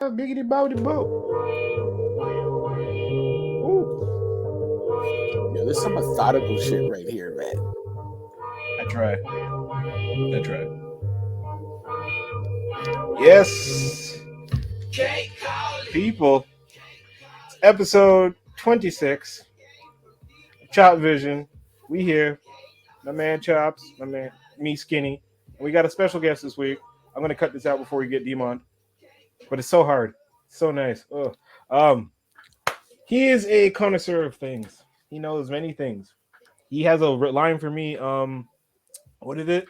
Biggity bobbity bo. Yo, there's some methodical shit right here, man. I try. Yes, people. Episode 26. Chopvision. We here. My man Chops. My man me Skinny. And we got a special guest this week. I'm gonna cut this out before we get Demon. But it's so hard. So nice. Ugh. Um, he is a connoisseur of things. He knows many things. He has a line for me. What is it?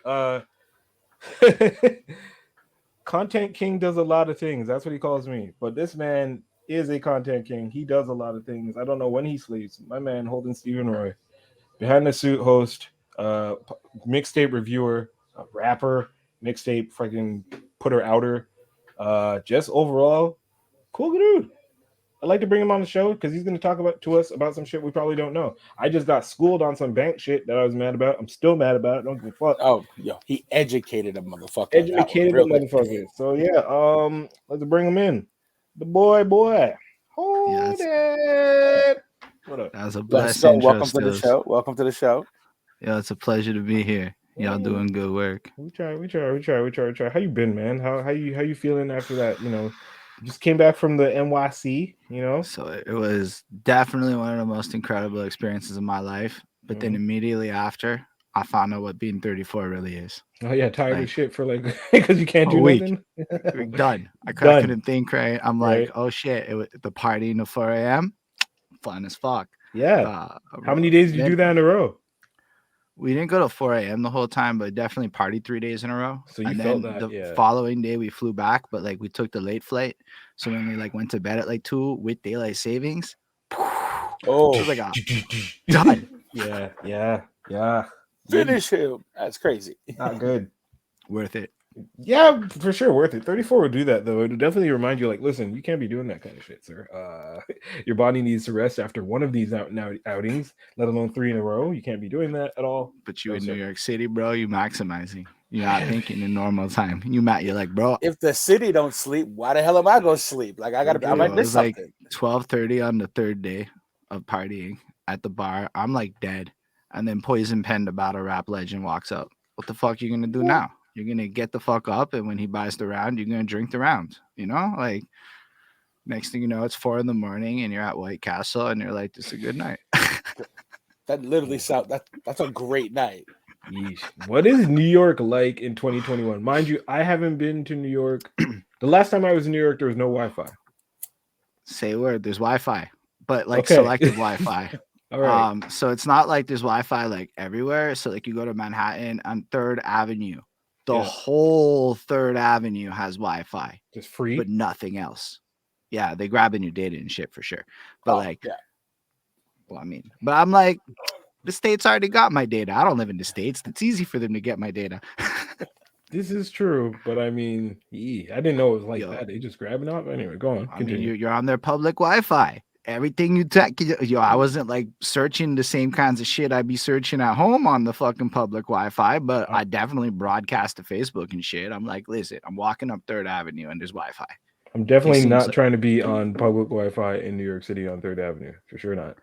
Content King does a lot of things. That's what he calls me. But this man is a content king. He does a lot of things. I don't know when he sleeps. My man, Holden Stephan Roy, behind the suit host, mixtape reviewer, rapper, mixtape fucking putter outer. Just overall, cool dude. I'd like to bring him on the show because he's going to talk about to us about some shit we probably don't know. I just got schooled on some bank shit that I was mad about. I'm still mad about it. Don't give a fuck. Oh, yo, he educated a motherfucker. Educated the motherfucker. So yeah, let's bring him in. The boy. Hold it. What up? That was a Let's blessed go. intro. Welcome to the show. Welcome to the show. Yeah, it's a pleasure to be here. Y'all doing good work. We try. How you been, man? How you feeling after that? Just came back from the NYC. So it was definitely one of the most incredible experiences of my life. But then immediately after, I found out what being 34 really is. Oh yeah, tired of shit for because you can't do nothing. We're done. I couldn't think right. I'm like, oh shit! The party until 4 a.m. Fun as fuck. Yeah. How many days did you do that in a row? We didn't go to 4 a.m. the whole time, but definitely partied 3 days in a row. So you felt that, the following day we flew back, but we took the late flight. So when we went to bed at 2 with daylight savings, it was done. Yeah. Finish him. That's crazy. Not good. Worth it. Yeah, for sure, worth it. 34 would do that though. It would definitely remind you, listen, you can't be doing that kind of shit, sir. Your body needs to rest after one of these outings, let alone 3 in a row. You can't be doing that at all. But you in New York City, bro, you maximizing. You're not thinking in normal time. You're like, bro, if the city don't sleep, why the hell am I gonna sleep? I might miss something. It was 12:30 on the third day of partying at the bar. I'm dead, and then Poison Pen, the battle rap legend, walks up. What the fuck are you gonna do now? You're going to get the fuck up, and when he buys the round, you're going to drink the round. Next thing you know, it's 4 a.m, and you're at White Castle, and you're like, this is a good night. That literally sounds, that's a great night. Yeesh. What is New York like in 2021? Mind you, I haven't been to New York. The last time I was in New York, there was no Wi-Fi. Say a word. There's Wi-Fi, but selective Wi-Fi. All right. So it's not like there's Wi-Fi everywhere. So you go to Manhattan on 3rd Avenue. The whole 3rd Avenue has Wi-Fi. Just free? But nothing else. Yeah, they grabbing your data and shit for sure. But but I'm the States already got my data. I don't live in the States. It's easy for them to get my data. This is true, but I mean, I didn't know it was that. They just grabbing it up. Anyway, go on. Continue. I mean, you're on their public Wi-Fi. Everything you I wasn't searching the same kinds of shit I'd be searching at home on the fucking public Wi-Fi, but I definitely broadcast to Facebook and shit. I'm listen, I'm walking up 3rd Avenue and there's Wi-Fi. I'm definitely not trying to be on public Wi-Fi in New York City on 3rd Avenue. For sure not.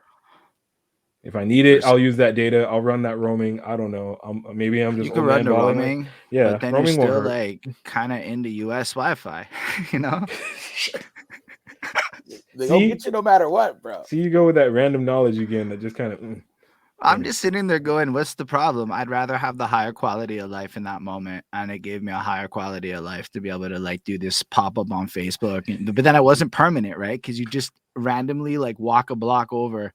If I need it, I'll use that data. I'll run that roaming. I don't know. Maybe I'm just. You can run the roaming. Yeah, but then you're still kind of into U.S. Wi-Fi, They gonna get you no matter what, bro. See, you go with that random knowledge again that just kind of. I'm just sitting there going, what's the problem? I'd rather have the higher quality of life in that moment. And it gave me a higher quality of life to be able to do this pop-up on Facebook. But then it wasn't permanent, right? Because you just randomly walk a block over,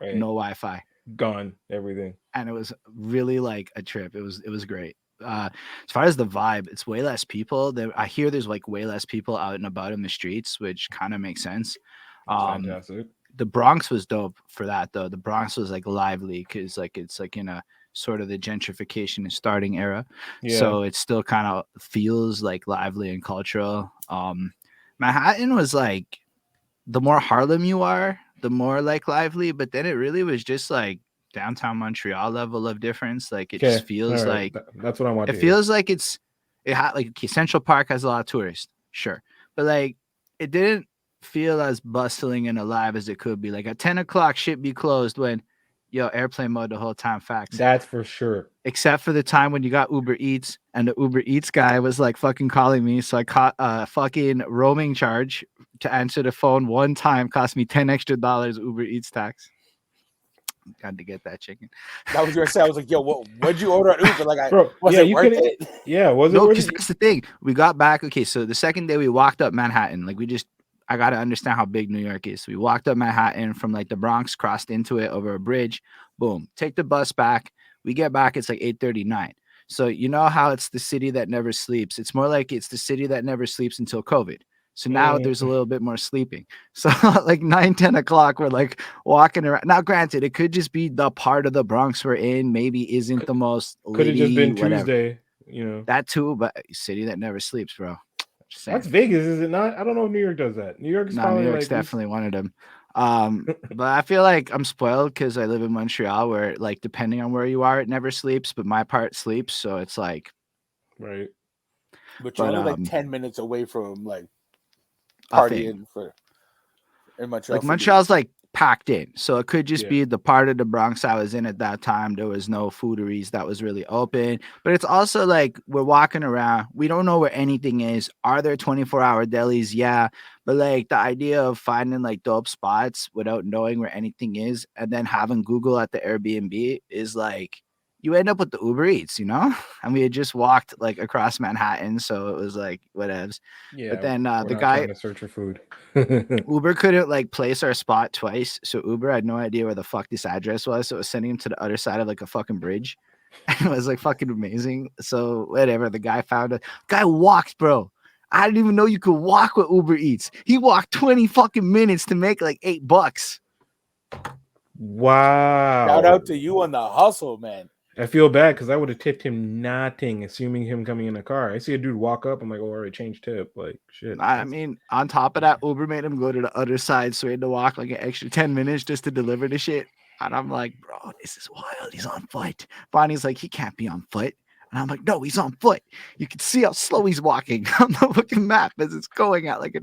no Wi-Fi. Gone, everything. And it was really a trip. It was great. As far as the vibe, it's way less people. I hear there's way less people out and about in the streets, which kind of makes sense. Fantastic. The Bronx was dope for that though. The Bronx was lively because it's in a sort of the gentrification and starting era. Yeah. So it still kind of feels lively and cultural. Manhattan was the more Harlem you are, the more lively, but then it really was just downtown Montreal level of difference. It just feels that's what I want. It feels Central Park has a lot of tourists, sure, but it didn't feel as bustling and alive as it could be. Like at 10 o'clock, shit be closed when, airplane mode the whole time. Facts. That's for sure. Except for the time when you got Uber Eats and the Uber Eats guy was like fucking calling me. So I caught a fucking roaming charge to answer the phone one time, cost me $10 extra Uber Eats tax. Got to get that chicken. That was your say. I was like, yo, what'd you order at Uber? Like, Bro, was it worth it? Yeah, was it No, worth because it? that's the thing. We got back. Okay, so the second day we walked up Manhattan. Like I got to understand how big New York is. So we walked up Manhattan from like the Bronx, crossed into it over a bridge. Boom. Take the bus back. We get back. It's like 8:39. So you know how it's the city that never sleeps. It's more like it's the city that never sleeps until COVID. So now there's a little bit more sleeping. So like 9, 10 o'clock, we're like walking around. Now, granted, it could just be the part of the Bronx we're in. Maybe isn't the most Could have just been whatever. Tuesday, That too, but city that never sleeps, bro. That's Vegas, is it not? I don't know if New York does that. New York's probably New York's like definitely one of them. But I feel like I'm spoiled because I live in Montreal, where like depending on where you are, it never sleeps, but my part sleeps. So it's like, right. But you're only like 10 minutes away from like partying in Montreal. Like Montreal's like packed in, so it could just be the part of the Bronx I was in at that time. There was no fooderies that was really open, but it's also like we're walking around, we don't know where anything is. Are there 24-hour delis? Yeah, but like the idea of finding like dope spots without knowing where anything is and then having Google at the Airbnb is like you end up with the Uber Eats, and we had just walked like across Manhattan, so it was like whatevs. Yeah, but then the guy guy to search for food. Uber couldn't like place our spot twice, so Uber had no idea where the fuck this address was, so it was sending him to the other side of like a fucking bridge. And it was like fucking amazing. So whatever, the guy found it. Guy walked, bro. I didn't even know you could walk with Uber Eats. He walked 20 fucking minutes to make like $8. Wow. Shout out to you on the hustle, man. I feel bad because I would have tipped him nothing, assuming him coming in a car. I see a dude walk up, I'm like, oh, all right, change tip. Like, shit. I mean, on top of that, Uber made him go to the other side, so he had to walk like an extra 10 minutes just to deliver the shit. And I'm like, bro, this is wild. He's on foot. Bonnie's like, he can't be on foot. And I'm like, no, he's on foot. You can see how slow he's walking on the fucking map as it's going at like a.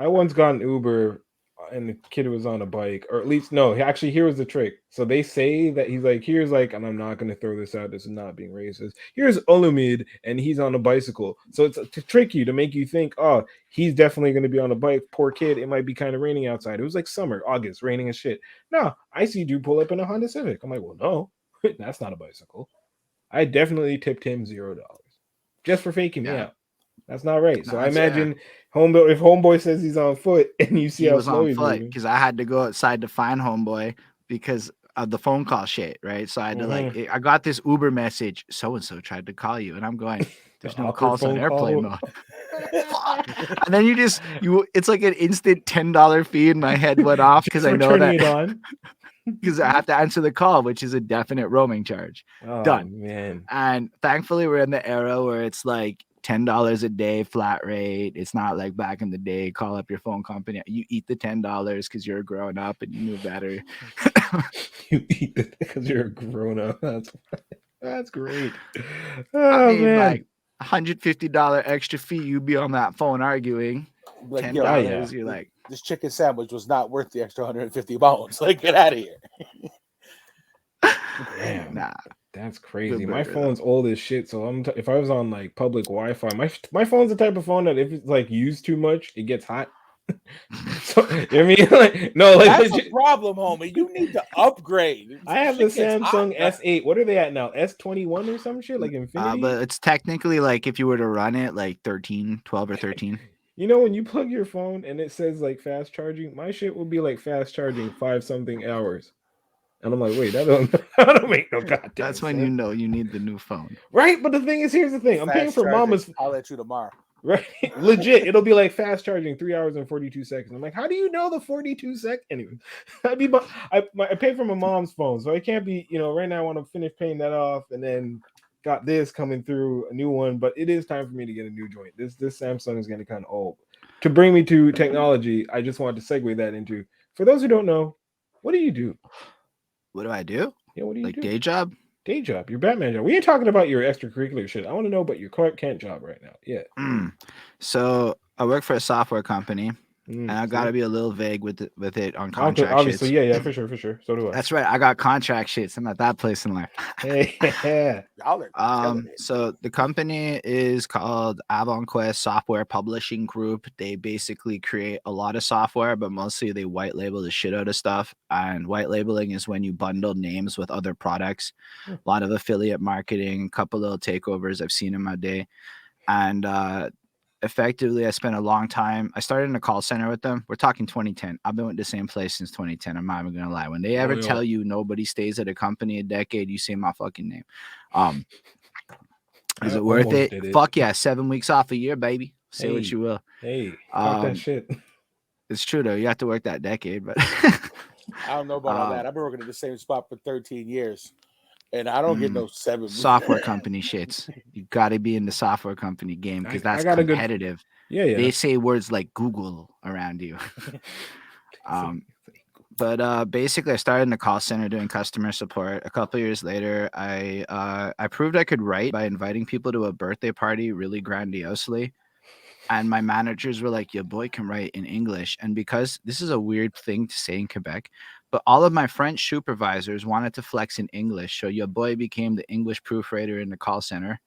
I once got an Uber and the kid was on a bike, or at least no, actually here was the trick. So they say that he's like, here's like, and I'm not going to throw this out, this is not being racist, here's Olumide and he's on a bicycle, so it's to trick you, to make you think, oh, he's definitely going to be on a bike. Poor kid, it might be kind of raining outside. It was like summer, August, raining as shit. No, I see dude pull up in a Honda Civic. I'm like, well, no, that's not a bicycle. I definitely tipped him $0 just for faking me out. That's not right. So I imagine Homeboy, if Homeboy says he's on foot and you see how slow he's moving. Because I had to go outside to find Homeboy because of the phone call shit, right? So I had to like, I got this Uber message, so-and-so tried to call you. And I'm going, there's no calls on airplane mode. And then it's like an instant $10 fee in my head went off because I know that. It on. Because I have to answer the call, which is a definite roaming charge. Done. Man. And thankfully we're in the era where it's like $10 a day flat rate. It's not like back in the day, call up your phone company. You eat the $10 because you're a grown up and you knew better. You eat it because you're a grown up. That's great. Oh, I mean, man. like $150 extra fee, you'd be on that phone arguing. Like, $10, you're like, this chicken sandwich was not worth the extra 150 pounds. Like, get out of here. Damn. Nah. That's crazy. My phone's old as shit, so if I was on like public Wi-Fi, my phone's the type of phone that if it's like used too much, it gets hot. So I mean, like, no, like that's a problem, homie. You need to upgrade. I have the Samsung S8. What are they at now? S21 or some shit, like Infinity. But it's technically like if you were to run it, like 12 or 13. You know, when you plug your phone and it says like fast charging, my shit will be like fast charging 5-something hours. And I'm like, wait, that don't make no goddamn That's when sense. You know you need the new phone. Right? But the thing is, here's the thing. I'm paying for mama's. I'll let you tomorrow. Right? Legit. It'll be like fast charging 3 hours and 42 seconds. I'm like, how do you know the 42 seconds? Anyway, I pay for my mom's phone, so I can't be, right now I want to finish paying that off and then got this coming through, a new one. But it is time for me to get a new joint. This Samsung is getting kind of old. To bring me to technology, I just wanted to segue that into, for those who don't know, what do you do? What do I do? Yeah, what do you do? Day job? Day job, your Batman job. We ain't talking about your extracurricular shit. I want to know about your Clark Kent job right now. Yeah. So I work for a software company, and I got to be a little vague with it on contract obviously, shits. yeah, for sure. So do I. That's right. I got contract shits. I'm at that place in life. So the company is called AvonQuest Software Publishing Group. They basically create a lot of software, but mostly they white label the shit out of stuff. And white labeling is when you bundle names with other products. A lot of affiliate marketing, a couple little takeovers I've seen in my day. And effectively, I spent a long time. I started in a call center with them. We're talking 2010. I've been with the same place since 2010. I'm not even going to lie. When they ever tell you nobody stays at a company a decade, you say my fucking name. Is it worth it? Fuck yeah. 7 weeks off a year, baby. Say what you will. Hey, talk that shit. It's true, though. You have to work that decade, but I don't know about all that. I've been working at the same spot for 13 years, and I don't get no 7 software company shits. You got to be in the software company game because that's competitive. Yeah. They say words like Google around you. But basically, I started in the call center doing customer support. A couple of years later, I proved I could write by inviting people to a birthday party really grandiosely. And my managers were like, your boy can write in English. And because this is a weird thing to say in Quebec, but all of my French supervisors wanted to flex in English. So your boy became the English proofreader in the call center.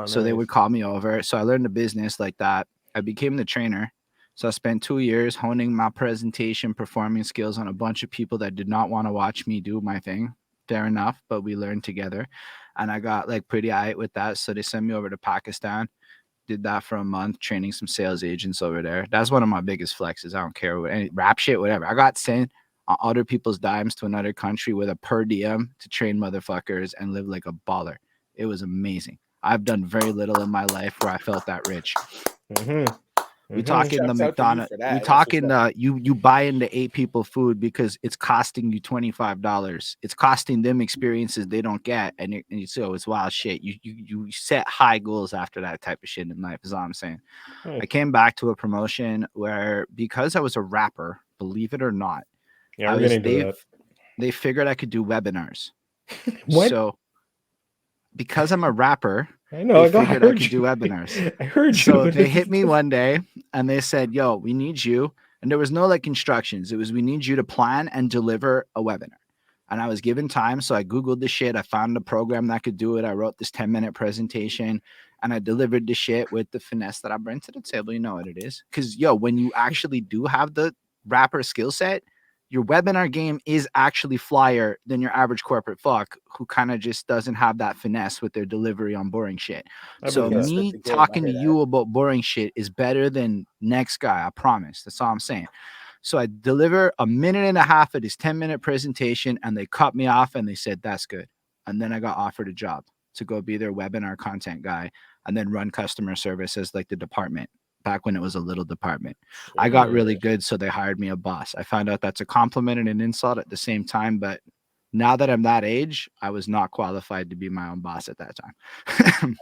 So they would call me over. So I learned the business like that. I became the trainer. So I spent 2 years honing my presentation performing skills on a bunch of people that did not want to watch me do my thing. Fair enough, but we learned together. And I got like pretty aight with that. So they sent me over to Pakistan. Did that for a month, training some sales agents over there. That's one of my biggest flexes. I don't care what any rap shit, whatever. I got sent on other people's dimes to another country with a per diem to train motherfuckers and live like a baller. It was amazing. I've done very little in my life where I felt that rich. We talking the McDonald's. We talking you buy into 8 people food because it's costing you $25. It's costing them experiences they don't get, and so it's wild shit. You set high goals after that type of shit in life. Is all I'm saying. I came back to a promotion where because I was a rapper, believe it or not, they figured I could do webinars. What? So because I'm a rapper. I know. I figured I could do webinars. I heard you. So they hit me one day and they said, yo, we need you. And there was no like instructions. It was, we need you to plan and deliver a webinar. And I was given time. So I Googled the shit. I found a program that could do it. I wrote this 10-minute presentation and I delivered the shit with the finesse that I bring to the table. You know what it is. Because, yo, when you actually do have the rapper skill set, your webinar game is actually flyer than your average corporate fuck who kind of just doesn't have that finesse with their delivery on boring shit. So me talking to you about boring shit is better than next guy. I promise. That's all I'm saying. So I deliver a minute and a half of this 10-minute presentation and they cut me off and they said, that's good. And then I got offered a job to go be their webinar content guy and then run customer service as like the department. Back when it was a little department. I got really good, so they hired me a boss. I found out that's a compliment and an insult at the same time, but now that I'm that age, I was not qualified to be my own boss at that time.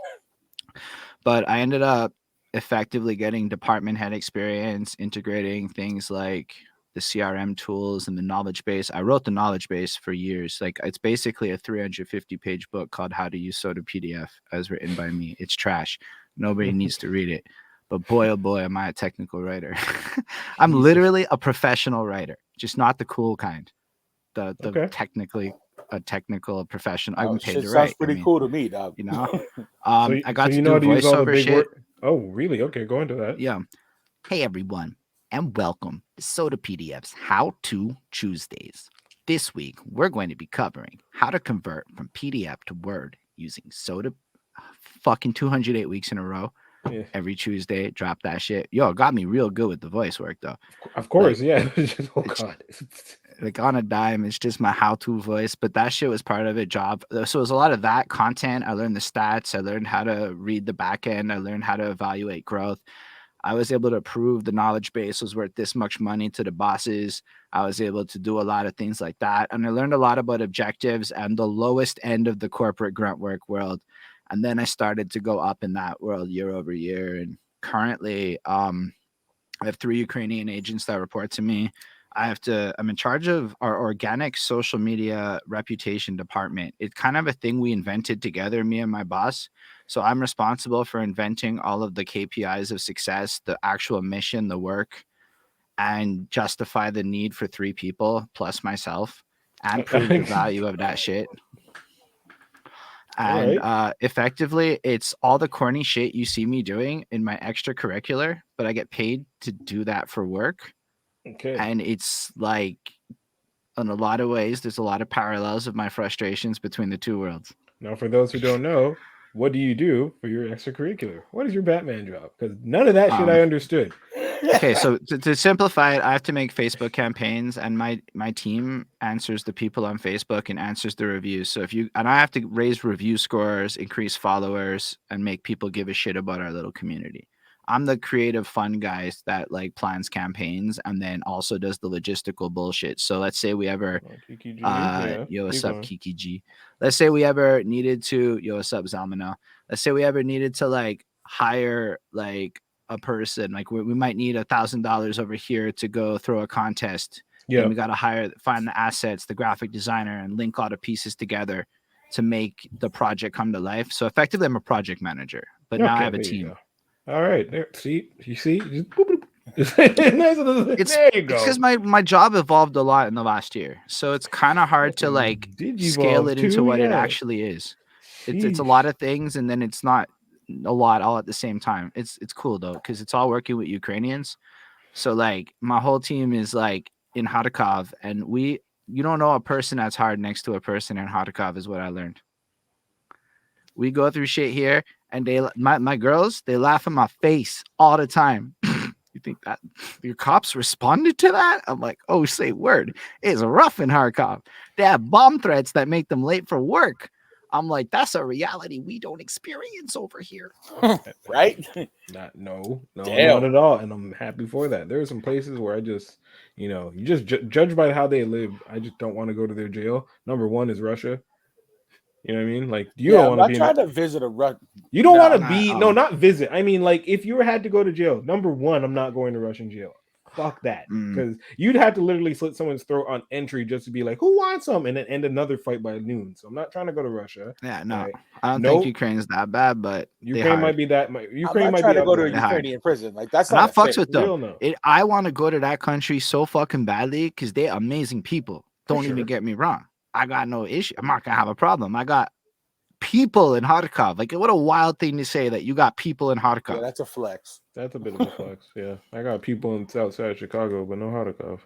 But I ended up effectively getting department head experience, integrating things like the CRM tools and the knowledge base. I wrote the knowledge base for years. Like it's basically a 350-page book called How to Use Soda PDF as written by me. It's trash. Nobody needs to read it. But boy, oh boy, am I a technical writer. I'm literally a professional writer, just not the cool kind. The technically a technical professional. I'm paid to write. Sounds pretty cool to me, dog. You know, I got to do voiceover shit. Oh, really? Okay, go into that. Yeah. Hey, everyone, and welcome to Soda PDF's How To Tuesdays. This week, we're going to be covering how to convert from PDF to Word using Soda. Fucking 208 weeks in a row. Yeah. Every Tuesday, drop that shit. Yo, it got me real good with the voice work, though. Of course, like, yeah. Oh, God. Like on a dime, it's just my how-to voice, but that shit was part of it, job. So it was a lot of that content. I learned the stats. I learned how to read the back end. I learned how to evaluate growth. I was able to prove the knowledge base was worth this much money to the bosses. I was able to do a lot of things like that. And I learned a lot about objectives and the lowest end of the corporate grunt work world. And then I started to go up in that world year over year. And currently, I have 3 Ukrainian agents that report to me. I'm in charge of our organic social media reputation department. It's kind of a thing we invented together, me and my boss. So I'm responsible for inventing all of the KPIs of success, the actual mission, the work, and justify the need for 3 people plus myself and prove the value of that shit. And effectively, it's all the corny shit you see me doing in my extracurricular, but I get paid to do that for work. Okay. And it's like, in a lot of ways, there's a lot of parallels of my frustrations between the two worlds. Now, for those who don't know, what do you do for your extracurricular? What is your Batman job? Because none of that shit I understood. Okay, so to simplify it, I have to make Facebook campaigns, and my team answers the people on Facebook and answers the reviews. So I have to raise review scores, increase followers, and make people give a shit about our little community. I'm the creative, fun guys that like plans campaigns and then also does the logistical bullshit. So let's say we ever, yo, what's up, Kiki G? Let's say we ever needed to, yo, what's up, Zalmana? Let's say we ever needed to like hire like a person, like we might need $1,000 over here to go throw a contest. Yeah, and we got to find the assets, the graphic designer, and link all the pieces together to make the project come to life. So effectively, I'm a project manager, but now I have a team. All right, there. See, you see, there you go. It's because my job evolved a lot in the last year, so it's kind of hard to like scale it into what it actually is. It's a lot of things, and then it's not a lot all at the same time. It's cool though, because it's all working with Ukrainians. So like my whole team is like in Kharkov, and you don't know a person that's hard next to a person in Kharkov is what I learned. We go through shit here, and my girls, they laugh in my face all the time. You think that your cops responded to that? I'm like, oh, say word. It's rough in Kharkov. They have bomb threats that make them late for work. I'm like, that's a reality we don't experience over here. Right? No, not at all. And I'm happy for that. There are some places where I just, you just judge by how they live. I just don't want to go to their jail. Number one is Russia. You know what I mean? Like, you don't want to be. I'm not trying to visit a Russian. You don't want to be. No, not visit. I mean, like, if you had to go to jail, number one, I'm not going to Russian jail. Fuck that. Because you'd have to literally slit someone's throat on entry just to be like, who wants some? And then end another fight by noon. So I'm not trying to go to Russia. Yeah, no. Right? I don't think Ukraine's that bad, but Ukraine might be that. Ukraine might trying be to go to a Ukrainian prison. Like, that's not fucks with them. I want to go to that country so fucking badly because they're amazing people. Don't even get me wrong. I got no issue. I'm not gonna have a problem. I got people in Kharkov. Like, what a wild thing to say that you got people in Kharkov. Yeah, that's a flex. That's a bit of a flex. Yeah, I got people in South Side Chicago, but no Kharkov.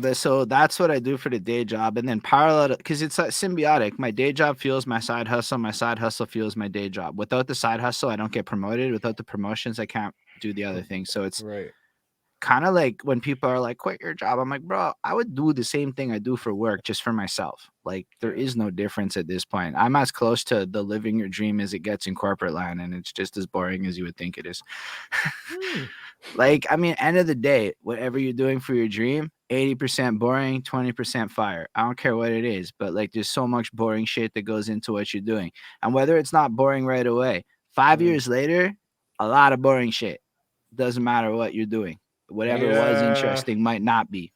But so that's what I do for the day job, and then parallel, because it's symbiotic. My day job fuels my side hustle. My side hustle fuels my day job. Without the side hustle, I don't get promoted. Without the promotions, I can't do the other thing. So it's kind of like when people are like, quit your job. I'm like, bro, I would do the same thing I do for work just for myself. Like, there is no difference at this point. I'm as close to the living your dream as it gets in corporate land, and it's just as boring as you would think it is. Like, I mean, end of the day, whatever you're doing for your dream, 80% boring, 20% fire. I don't care what it is, but like, there's so much boring shit that goes into what you're doing. And whether it's not boring right away, 5 years later, a lot of boring shit. Doesn't matter what you're doing. Whatever was interesting might not be.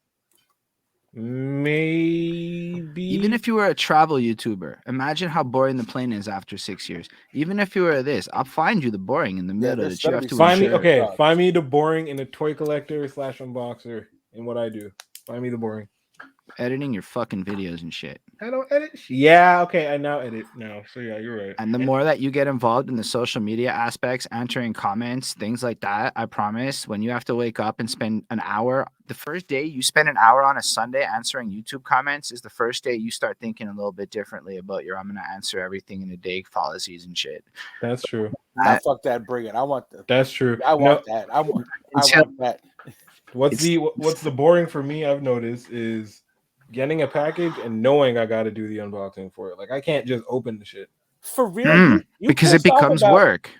Maybe. Even if you were a travel YouTuber, imagine how boring the plane is after 6 years. Even if you were this, I'll find you the boring in the middle that you have to find me. Okay, find me the boring in a toy collector / unboxer in what I do. Find me the boring. Editing your fucking videos and shit. I don't edit. Yeah, okay, I now edit now. So yeah, you're right. And the more that you get involved in the social media aspects, answering comments, things like that, I promise, when you have to wake up and spend an hour, the first day you spend an hour on a Sunday answering YouTube comments is the first day you start thinking a little bit differently about I'm going to answer everything in a day policies and shit. That's true. Fuck that, bring it. I want that. That's true. I want that. I want that. What's the boring for me I've noticed is getting a package and knowing I got to do the unboxing for it. Like, I can't just open the shit. For real? Because it becomes work.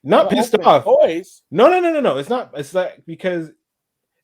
Not pissed off. Toys. No. It's not. It's like, because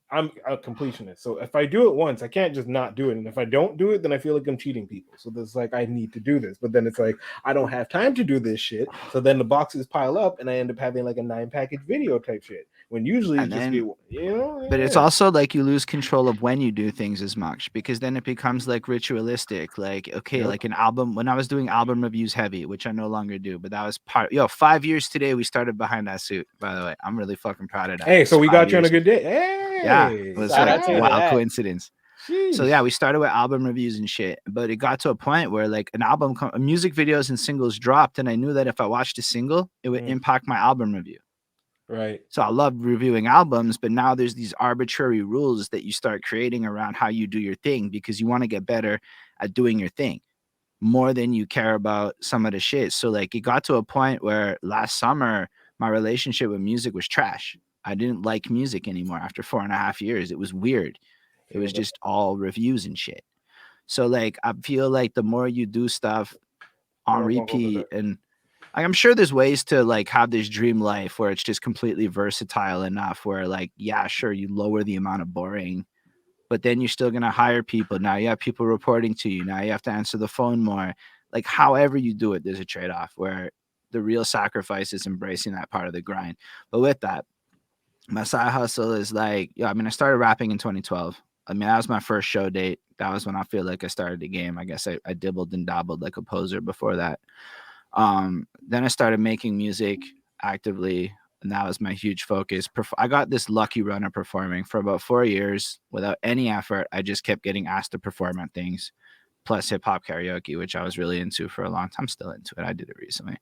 I'm a completionist. So if I do it once, I can't just not do it. And if I don't do it, then I feel like I'm cheating people. So there's like, I need to do this. But then it's like, I don't have time to do this shit. So then the boxes pile up and I end up having like a 9-package video type shit. When usually And it just then, be, you know. but it's also like you lose control of when you do things as much, because then it becomes like ritualistic. Like, okay, like an album, when I was doing album reviews heavy, which I no longer do, but that was 5 years today we started Behind That Suit, by the way. I'm really fucking proud of that. Hey, so we got you on a good day. Hey, yeah, it was like wild coincidence. Jeez. So yeah, we started with album reviews and shit, but it got to a point where like music videos and singles dropped, and I knew that if I watched a single, it would impact my album review. Right. So I love reviewing albums, but now there's these arbitrary rules that you start creating around how you do your thing, because you want to get better at doing your thing more than you care about some of the shit. So like it got to a point where last summer, my relationship with music was trash. I didn't like music anymore after 4.5 years. It was weird. It was just all reviews and shit. So like, I feel like the more you do stuff on repeat, and like, I'm sure there's ways to like have this dream life where it's just completely versatile enough where like, yeah, sure, you lower the amount of boring, but then you're still going to hire people. Now you have people reporting to you. Now you have to answer the phone more. Like however you do it, there's a trade-off where the real sacrifice is embracing that part of the grind. But with that, my side hustle is like, I mean, I started rapping in 2012. I mean, that was my first show date. That was when I feel like I started the game. I guess I dibbled and dabbled like a poser before that. Then I started making music actively, and that was my huge focus. I got this lucky run of performing for about 4 years without any effort. I just kept getting asked to perform at things, plus hip hop karaoke, which I was really into for a long time. I'm still into it. I did it recently.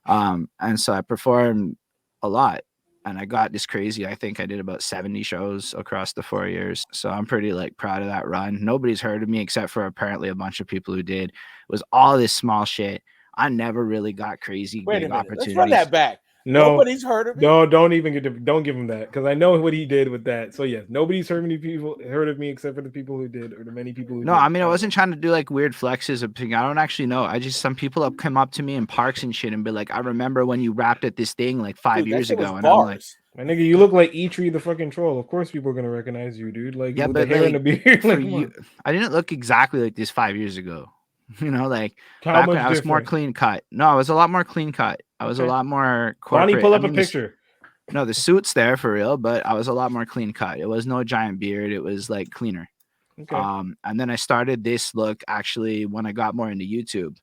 And so I performed a lot, and I got this crazy, I think I did about 70 shows across the 4 years. So I'm pretty like proud of that run. Nobody's heard of me except for apparently a bunch of people who did. It was all this small shit. I never really got crazy big opportunities. Let's run that back. No, nobody's heard of me. No, don't give him that, because I know what he did with that. So yes, nobody's heard of me except for the people who did, or the many people who did. I mean, I wasn't trying to do like weird flexes or thing. I don't actually know. Some people have come up to me in parks and shit and be like, I remember when you rapped at this thing like 5 years ago. And I'm like, my nigga, you look like E-Tree the fucking troll. Of course people are gonna recognize you, dude. Like, yeah, with but the hair like, and the beard. Like, I didn't look exactly like this 5 years ago. You know, like back when I was more clean cut. No, I was a lot more clean cut. I was a lot more corporate. Bonnie, pull up a picture. No, the suit's there for real, but I was a lot more clean cut. It was no giant beard. It was like cleaner. Okay. And then I started this look actually when I got more into YouTube.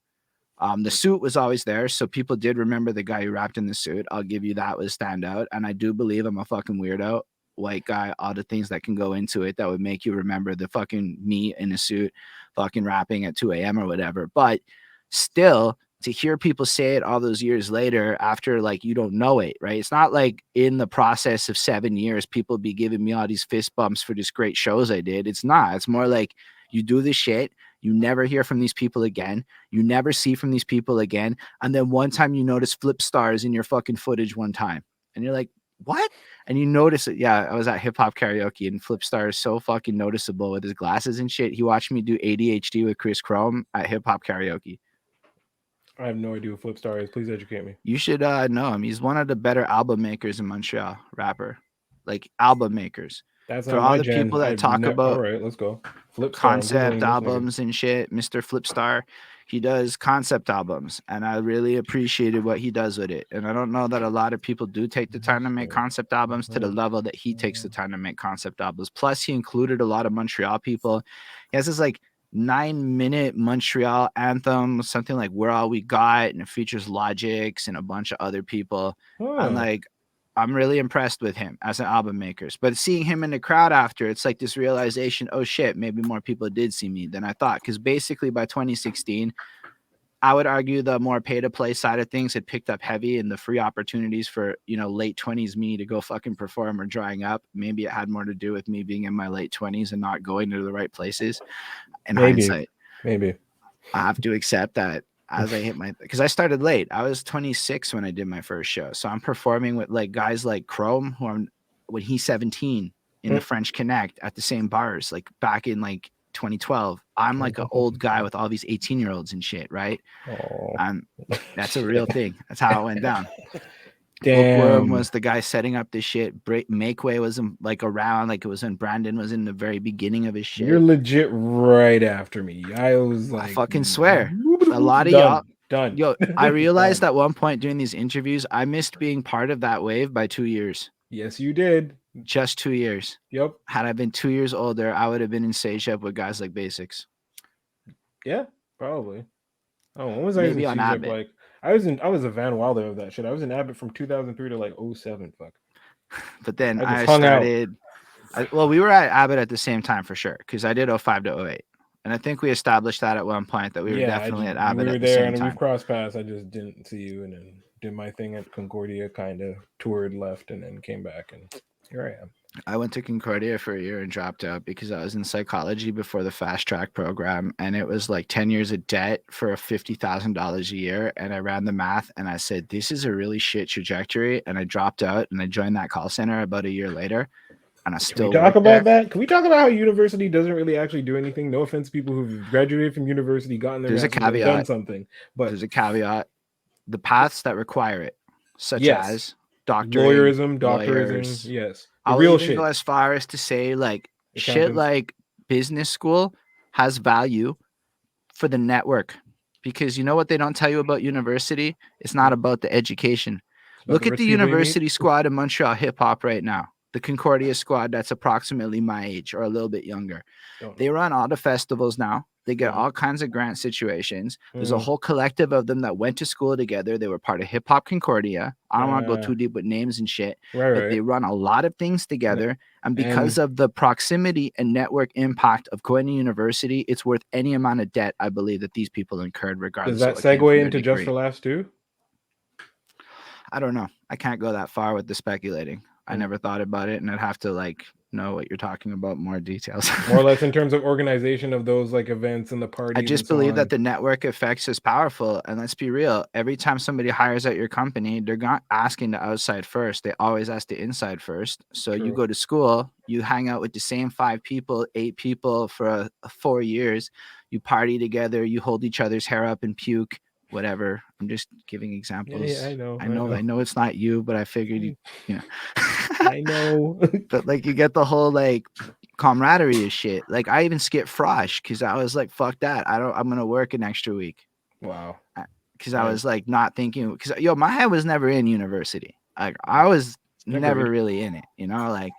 The suit was always there, so people did remember the guy who rapped in the suit. I'll give you that was standout. And I do believe I'm a fucking weirdo, white guy, all the things that can go into it that would make you remember the fucking me in a suit, fucking rapping at 2 a.m. or whatever. But still, to hear people say it all those years later after like you don't know it, right? It's not like in the process of 7 years, people be giving me all these fist bumps for these great shows I did. It's not. It's more like you do this shit. You never hear from these people again. You never see from these people again. And then one time you notice flip stars in your fucking footage one time. And you're like, what? And you notice it. Yeah, I was at hip hop karaoke and Flip Star is so fucking noticeable with his glasses and shit. He watched me do ADHD with Chris Chrome at hip hop karaoke. I have no idea who Flip Star is. Please educate me. You should know him. He's one of the better album makers in Montreal, rapper. Like album makers. That's for all the people that talk about all right, let's go. Flip concept albums and shit. Mr. Flip Star, he does concept albums, and I really appreciated what he does with it. And I don't know that a lot of people do take the time to make concept albums to the level that he takes the time to make concept albums. Plus, he included a lot of Montreal people. He has this like 9-minute Montreal anthem, something like "We're All We Got," and it features Logics and a bunch of other people. And like, I'm really impressed with him as an album maker. But seeing him in the crowd after, it's like this realization, oh shit, maybe more people did see me than I thought. Because basically by 2016, I would argue the more pay-to-play side of things had picked up heavy, and the free opportunities for, you know, late 20s me to go fucking perform are drying up. Maybe it had more to do with me being in my late 20s and not going to the right places. In hindsight, maybe I have to accept that. As I hit because I started late. I was 26 when I did my first show. So I'm performing with like guys like Chrome, when he's 17 in the French Connect at the same bars, like back in like 2012. I'm like an old guy with all these 18-year-olds and shit, right? That's a real thing. That's how it went down. Bookworm was the guy setting up this shit. Makeway was like around, like it was when Brandon was in the very beginning of his shit. You're legit right after me. I was like, I fucking swear. A lot of y'all. Done. Yo, I realized at one point during these interviews, I missed being part of that wave by 2 years. Yes, you did. Just 2 years. Yep. Had I been 2 years older, I would have been in Sage with guys like Basics. Yeah, probably. Oh, when was Maybe I in on Abbott? Like I was a Van Wilder of that shit. I was in Abbott from 2003 to like 07. Fuck. But then I I started. We were at Abbott at the same time for sure, because I did 05 to 08. And I think we established that at one point that we were definitely at Abbott at the same time. We were there and we've crossed paths. I just didn't see you, and then did my thing at Concordia, kind of toured, left, and then came back, and here I am. I went to Concordia for a year and dropped out because I was in psychology before the fast track program, and it was like 10 years of debt for $50,000 a year. And I ran the math and I said, this is a really shit trajectory. And I dropped out and I joined that call center about a year later. And I still Can we talk about that? Can we talk about how university doesn't really actually do anything? No offense to people who've graduated from university, gotten their master's, done something, but there's a caveat. The paths that require it, such as doctorism, yes. I'll real even shit. Go as far as to say, like, shit like business school has value for the network, because you know what they don't tell you about university? It's not about the education. Look at the university squad in Montreal hip hop right now. The Concordia squad that's approximately my age or a little bit younger. They run all the festivals now. They get all kinds of grant situations. There's a whole collective of them that went to school together. They were part of Hip Hop Concordia. I don't want to go too deep with names and shit, but they run a lot of things together. And because of the proximity and network impact of going to university, it's worth any amount of debt, I believe, that these people incurred, regardless. Does that segue into Just for Laughs too? I don't know. I can't go that far with the speculating. I never thought about it, and I'd have to like know what you're talking about, more details. More or less in terms of organization of those like events and the parties. I just believe that the network effects is powerful. And let's be real, every time somebody hires at your company, they're not asking the outside first. They always ask the inside first. So you go to school, you hang out with the same 5 people, 8 people for 4 years. You party together, you hold each other's hair up and puke. Whatever. I'm just giving examples. Yeah, I know it's not you, but I figured you know. I know. But like you get the whole like camaraderie of shit. Like I even skipped Frosh because I was like, fuck that. I'm gonna work an extra week. Wow. Because I was like not thinking, because my head was never in university. Like I was never really in it, you know, like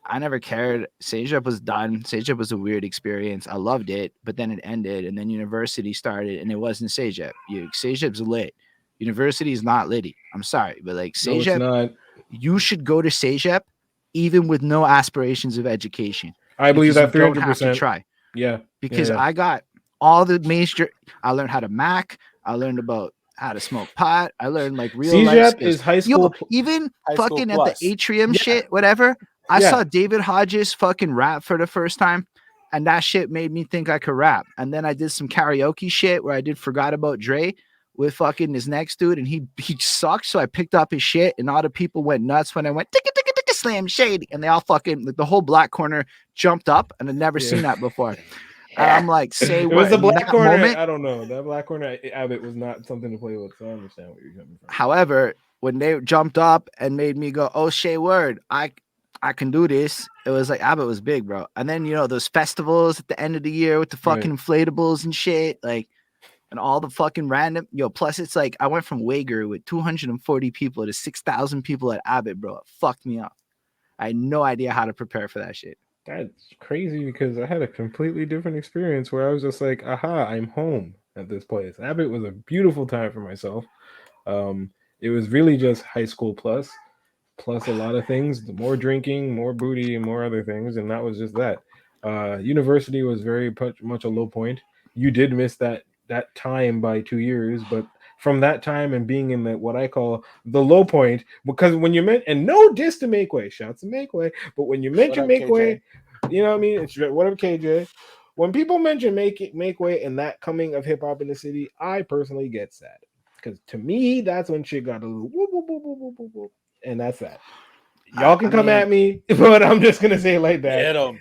I never cared. Sage Up was done. Sage Up was a weird experience. I loved it, but then it ended, and then university started, and it wasn't Sage Up. Sage Up's lit. University is not litty. I'm sorry, but like Sage Up, you should go to Sage Up even with no aspirations of education. I believe that 300%. Don't have to try. Yeah, because I got all the major. I learned how to Mac. I learned about how to smoke pot. I learned like real life skills. Is high school. Even high fucking school at the atrium shit, whatever. I saw David Hodges fucking rap for the first time, and that shit made me think I could rap. And then I did some karaoke shit where I did Forgot About Dre with fucking this next dude, and he sucked. So I picked up his shit, and all the people went nuts when I went ticka ticka ticka slam shady, and they all fucking like the whole black corner jumped up, and I'd never seen that before. And I'm like, say what? It was the black corner. Moment, I don't know. That black corner Abbott was not something to play with, so I understand what you're coming from. However, when they jumped up and made me go, oh, Shay Word, I can do this. It was like Abbott was big, bro. And then, those festivals at the end of the year with the fucking inflatables and shit, like, and all the fucking random, plus it's like, I went from Wager with 240 people to 6,000 people at Abbott, bro. It fucked me up. I had no idea how to prepare for that shit. That's crazy because I had a completely different experience where I was just like, aha, I'm home at this place. Abbott was a beautiful time for myself. It was really just high school plus a lot of things, more drinking, more booty, and more other things. And that was just that. University was very much a low point. You did miss that time by 2 years, but from that time and being in what I call the low point, because when you meant, and no diss to Makeway, shouts to Makeway, but when you mention Makeway, you know what I mean? It's whatever KJ. When people mention Makeway and that coming of hip hop in the city, I personally get sad. Because to me, that's when shit got a little whoop, whoop, whoop, whoop, whoop, whoop. And that's that. Y'all can come at me, but I'm just gonna say it like that. Get 'em.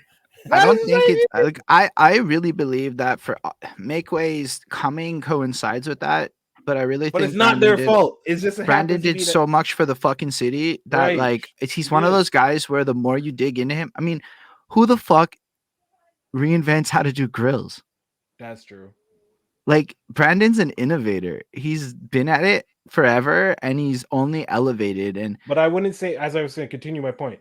I don't think it's like I really believe that for Makeway's coming coincides with that, but I really But think it's not their fault. It's just Brandon did so much for the fucking city that like he's one of those guys where the more you dig into him, I mean, who the fuck reinvents how to do grills? That's true. Like Brandon's an innovator. He's been at it forever and he's only elevated. But I wouldn't say, as I was saying, continue my point.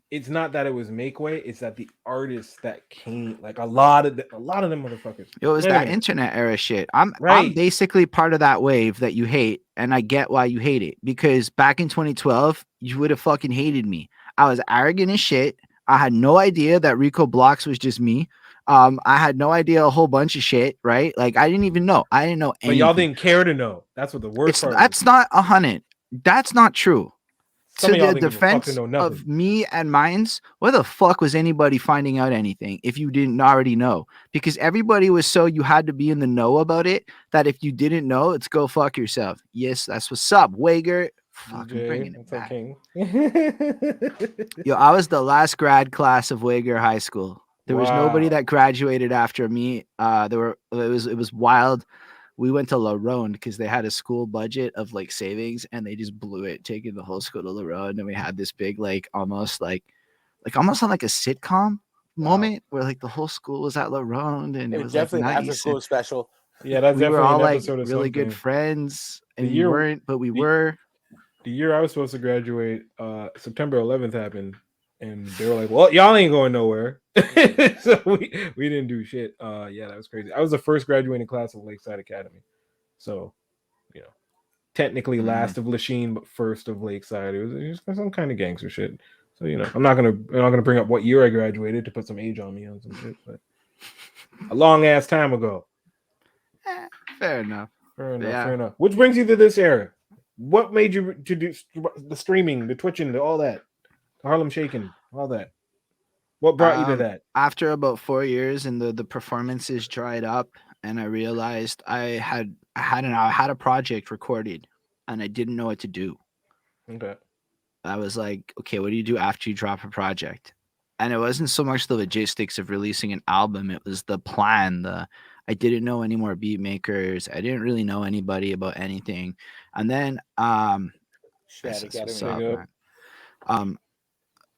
It's not that it was make way, it's that the artists that came, like a lot of them motherfuckers. It was that internet era shit. I'm basically part of that wave that you hate, and I get why you hate it. Because back in 2012, you would have fucking hated me. I was arrogant as shit. I had no idea that Rico Blocks was just me. I had no idea a whole bunch of shit, right? Like I didn't even know. I didn't know anything. But y'all didn't care to know. That's what the worst part That's not 100. That's not true. Some to the defense of me and mines, where the fuck was anybody finding out anything if you didn't already know? Because everybody was so you had to be in the know about it that if you didn't know, it's go fuck yourself. Yes, that's what's up, Wager. Fucking bringing it back. Yo, I was the last grad class of Wager High School. There was nobody that graduated after me. It was wild. We went to La Ronde because they had a school budget of like savings and they just blew it, taking the whole school to La Ronde. And we had this big, almost on like a sitcom moment where like the whole school was at La Ronde and it was definitely like an after school special. Yeah, that's we definitely were all an like episode of really something. good friends, and we weren't, but we were. The year I was supposed to graduate, September 11th happened, and they were like, "Well, y'all ain't going nowhere," so we didn't do shit. Yeah, that was crazy. I was the first graduating class of Lakeside Academy, so you know, technically last of Lachine, but first of Lakeside. It was some kind of gangster shit. So you know, I'm not gonna bring up what year I graduated to put some age on me on some shit, but a long ass time ago. Fair enough. Fair enough. Which brings you to this era. What made you to do the streaming, the twitching, all that, the Harlem Shaking, all that? What brought you to that? After about 4 years and the performances dried up, and I realized I had a project recorded, and I didn't know what to do. Okay. I was like, okay, what do you do after you drop a project? And it wasn't so much the logistics of releasing an album; it was the plan. I didn't know any more beat makers. I didn't really know anybody about anything. And then I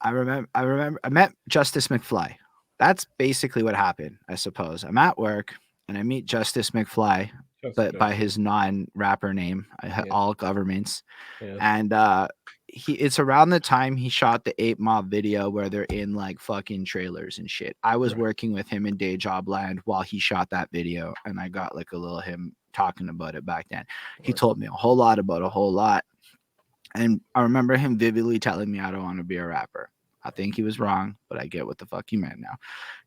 remember I met Justice McFly. That's basically what happened, I suppose. I'm at work and I meet Justice McFly, but by his non-rapper name, all governments. Yeah. And it's around the time he shot the 8 Mob video where they're in like fucking trailers and shit. I was working with him in Day Job Land while he shot that video, and I got like a little him talking about it back then. He told me a whole lot about a whole lot. And I remember him vividly telling me I don't want to be a rapper. I think he was wrong, but I get what the fuck he meant now.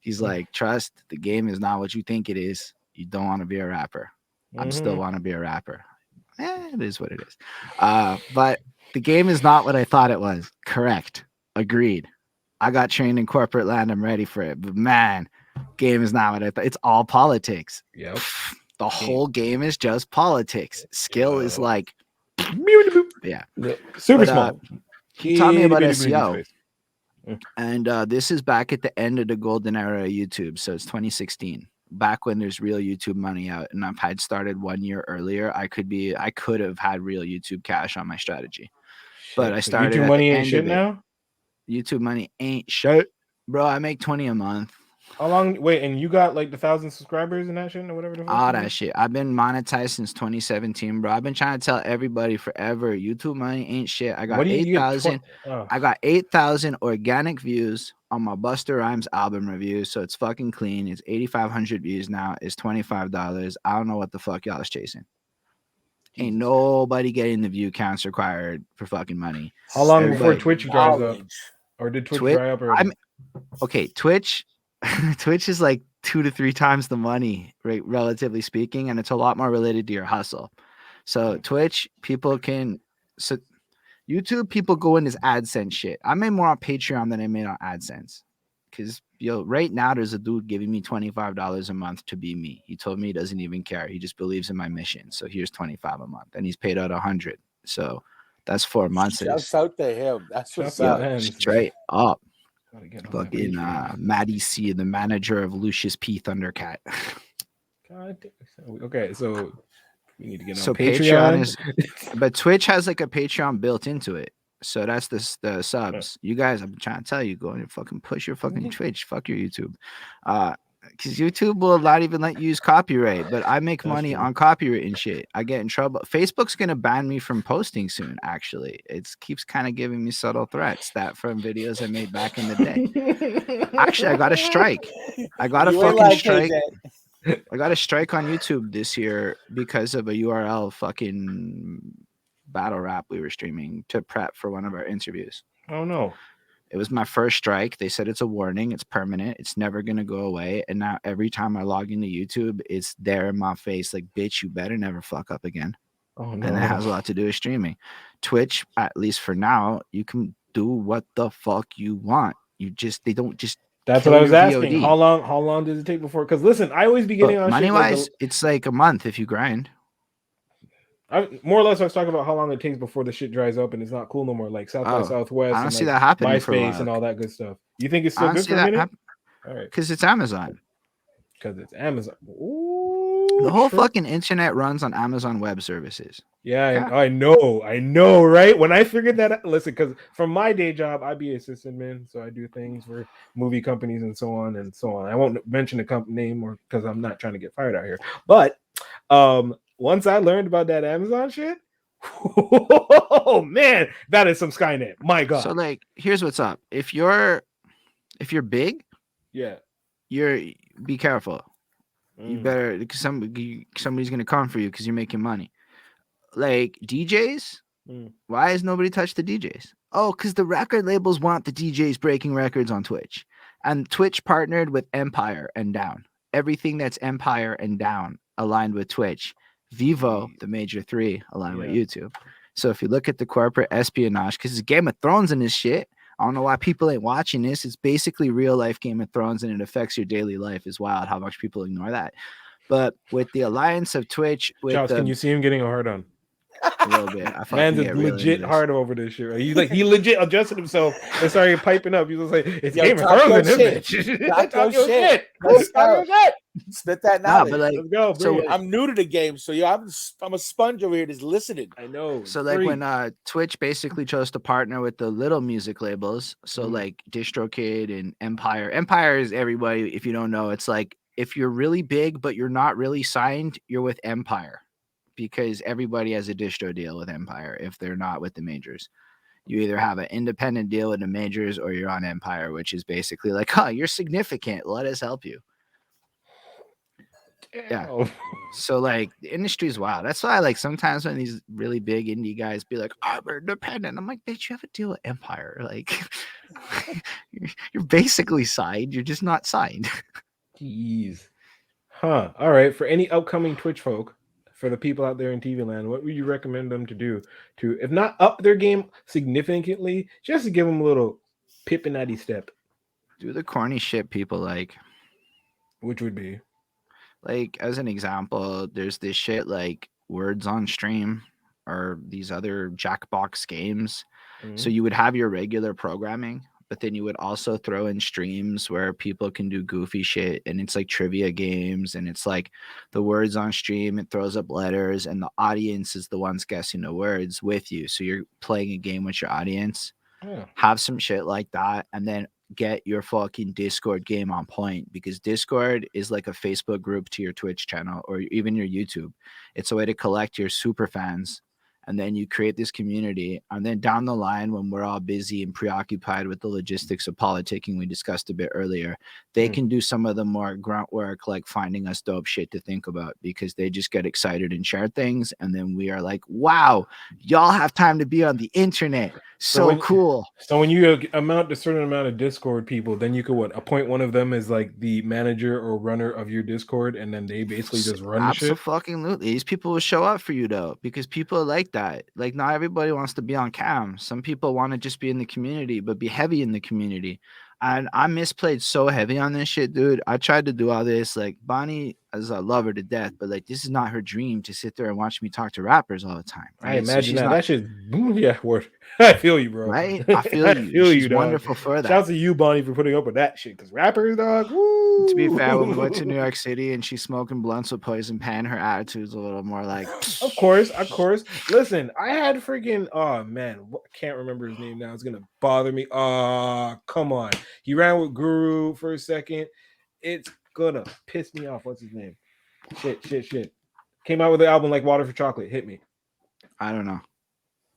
He's like, trust, the game is not what you think it is. You don't want to be a rapper. I still want to be a rapper. It is what it is. But the game is not what I thought it was. Correct. Agreed. I got trained in corporate land. I'm ready for it. But man, game is not what I thought. It's all politics. Yep. The whole game is just politics. Skill is like, super small. He taught me about SEO. And this is back at the end of the golden era of YouTube. So it's 2016. Back when there's real YouTube money out, and I've had started 1 year earlier, I could have had real YouTube cash on my strategy. But I started YouTube money ain't shit now. YouTube money ain't shit, bro. I make 20 a month. How long? Wait, and you got like the 1,000 subscribers and that shit or whatever. All that shit. I've been monetized since 2017, bro. I've been trying to tell everybody forever. YouTube money ain't shit. I got 8,000. I got 8,000 organic views on my Busta Rhymes album review, so it's fucking clean. It's 8,500 views now. It's $25. I don't know what the fuck y'all is chasing. Ain't nobody getting the view counts required for fucking money. How long before Twitch dries up? Or did Twitch dry up already? Okay, Twitch is like 2 to 3 times the money, right, relatively speaking, and it's a lot more related to your hustle. So Twitch, YouTube, people go in as AdSense shit. I made more on Patreon than I made on AdSense. Because right now there's a dude giving me $25 a month to be me. He told me he doesn't even care. He just believes in my mission. So here's $25 a month, and he's paid out $100. So that's 4 months. Shouts out to him. That's what's up. Straight up. Fucking Maddie C, the manager of Lucius P. Thundercat. God damn. Okay, so You need to get on So Patreon. is, but Twitch has like a Patreon built into it. So that's the subs. You guys, I'm trying to tell you, go and fucking push your fucking Twitch. Fuck your YouTube. Because YouTube will not even let you use copyright, but I make money on copyright and shit. I get in trouble. Facebook's gonna ban me from posting soon. Actually, it keeps kind of giving me subtle threats that from videos I made back in the day. Actually, I got a strike. I got a fucking strike. I got a strike on YouTube this year because of a URL fucking battle rap we were streaming to prep for one of our interviews. Oh no. It was my first strike. They said it's a warning. It's permanent. It's never going to go away. And now every time I log into YouTube, it's there in my face like, bitch, you better never fuck up again. Oh no. And that has a lot to do with streaming. Twitch, at least for now, you can do what the fuck you want. They don't just. That's what I was asking. VOD. How long does it take before? Because listen, I always be getting on money shit wise, it's like a month if you grind. More or less, I was talking about how long it takes before the shit dries up and it's not cool no more, like South by Southwest. I don't see that happening for a while. MySpace and all that good stuff. You think it's still good for a minute? All right, because it's Amazon. Ooh, the whole fucking internet runs on Amazon Web Services. Yeah. I know, right? When I figured that out, listen, because from my day job, I be assistant man, so I do things for movie companies and so on and so on. I won't mention the company name or because I'm not trying to get fired out here, but once I learned about that Amazon shit, oh man, that is some Skynet. My God. So like, here's what's up. If you're big, yeah, be careful. You better, because somebody's gonna come for you because you're making money. Like DJs, why has nobody touched the DJs? Oh, because the record labels want the DJs breaking records on Twitch, and Twitch partnered with Empire and Down. Everything that's Empire and Down aligned with Twitch. Vivo, the major three, aligned with YouTube. So if you look at the corporate espionage, because it's Game of Thrones in this shit, I don't know why people ain't watching this. It's basically real life Game of Thrones and it affects your daily life. It's wild how much people ignore that. But with the alliance of Twitch, Charles, can you see him getting a hard on? A little bit. Man's is legit hard over this shit. He legit adjusted himself and started piping up. He was like, "It's Game of Thrones in this bitch." Talk your shit. Spit that knowledge. But like, let's go. So I'm new to the game, so I'm a sponge over here just listening. I know. So like when Twitch basically chose to partner with the little music labels, so like DistroKid and Empire. Empire is everybody. If you don't know, it's like if you're really big but you're not really signed, you're with Empire. Because everybody has a distro deal with Empire if they're not with the majors. You either have an independent deal with the majors or you're on Empire, which is basically like, you're significant. Let us help you. Yeah. So like the industry's wild. That's why like sometimes when these really big indie guys be like, I'm independent. I'm like, bitch, you have a deal with Empire. Like you're basically signed. You're just not signed. Jeez. Huh. All right. For any upcoming Twitch folk, for the people out there in TV land, what would you recommend them to do to, if not up their game significantly, just to give them a little pippinatty step? Do the corny shit people like. Which would be? Like, as an example, there's this shit like Words on Stream or these other Jackbox games. So you would have your regular programming, but then you would also throw in streams where people can do goofy shit, and it's like trivia games, and it's like the words on stream, it throws up letters, and the audience is the ones guessing the words with you. So you're playing a game with your audience. Have some shit like that, and then get your fucking Discord game on point, because Discord is like a Facebook group to your Twitch channel or even your YouTube. It's a way to collect your super fans. And then you create this community. And then down the line, when we're all busy and preoccupied with the logistics of politicking we discussed a bit earlier, they can do some of the more grunt work, like finding us dope shit to think about, because they just get excited and share things. And then we are like, wow, y'all have time to be on the internet. So cool. So when you amount a certain amount of Discord people, then you could appoint one of them as like the manager or runner of your Discord, and then they basically just run the shit. Absolutely. These people will show up for you though, because people like that. Like not everybody wants to be on cam. Some people want to just be in the community, but be heavy in the community. And I misplayed so heavy on this shit, dude. I tried to do all this. Like, Bonnie, as I love her to death, but like, this is not her dream to sit there and watch me talk to rappers all the time. Right? I imagine so that. That shit, yeah, word. I feel you, bro. Right? I feel I you. feel She's you, dog. wonderful for that. Shouts to you, Bonnie, for putting up with that shit. Because rappers, dog. Woo! To be fair, when we went to New York City and she's smoking blunts with Poison Pen, her attitude's a little more like. Of course. Listen, I had freaking. Oh man, I can't remember his name now. It's gonna bother me. Come on. He ran with Guru for a second. It's gonna piss me off. What's his name? Shit. Came out with the album like Water for Chocolate. Hit me. I don't know.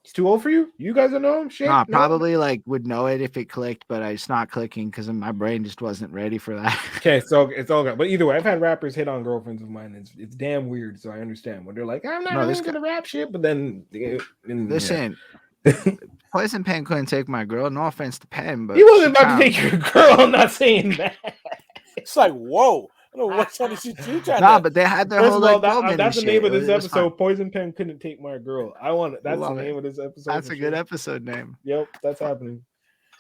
He's too old for you? You guys don't know him? Shit. Nah, probably like would know it if it clicked, but it's not clicking because my brain just wasn't ready for that. Okay, so it's all good. But either way, I've had rappers hit on girlfriends of mine. It's damn weird. So I understand when they're like, I'm not really into the rap shit, but then listen, Poison Pen couldn't take my girl. No offense to Pen, but he wasn't about to take your girl. I'm not saying that. It's like, whoa. I don't know what kind of shit you trying Nah, to... but they had their First whole of all, like that's the name of this episode. Fun. Poison Pen couldn't take my girl. That's the name of this episode. That's a good episode name. Yep, that's happening.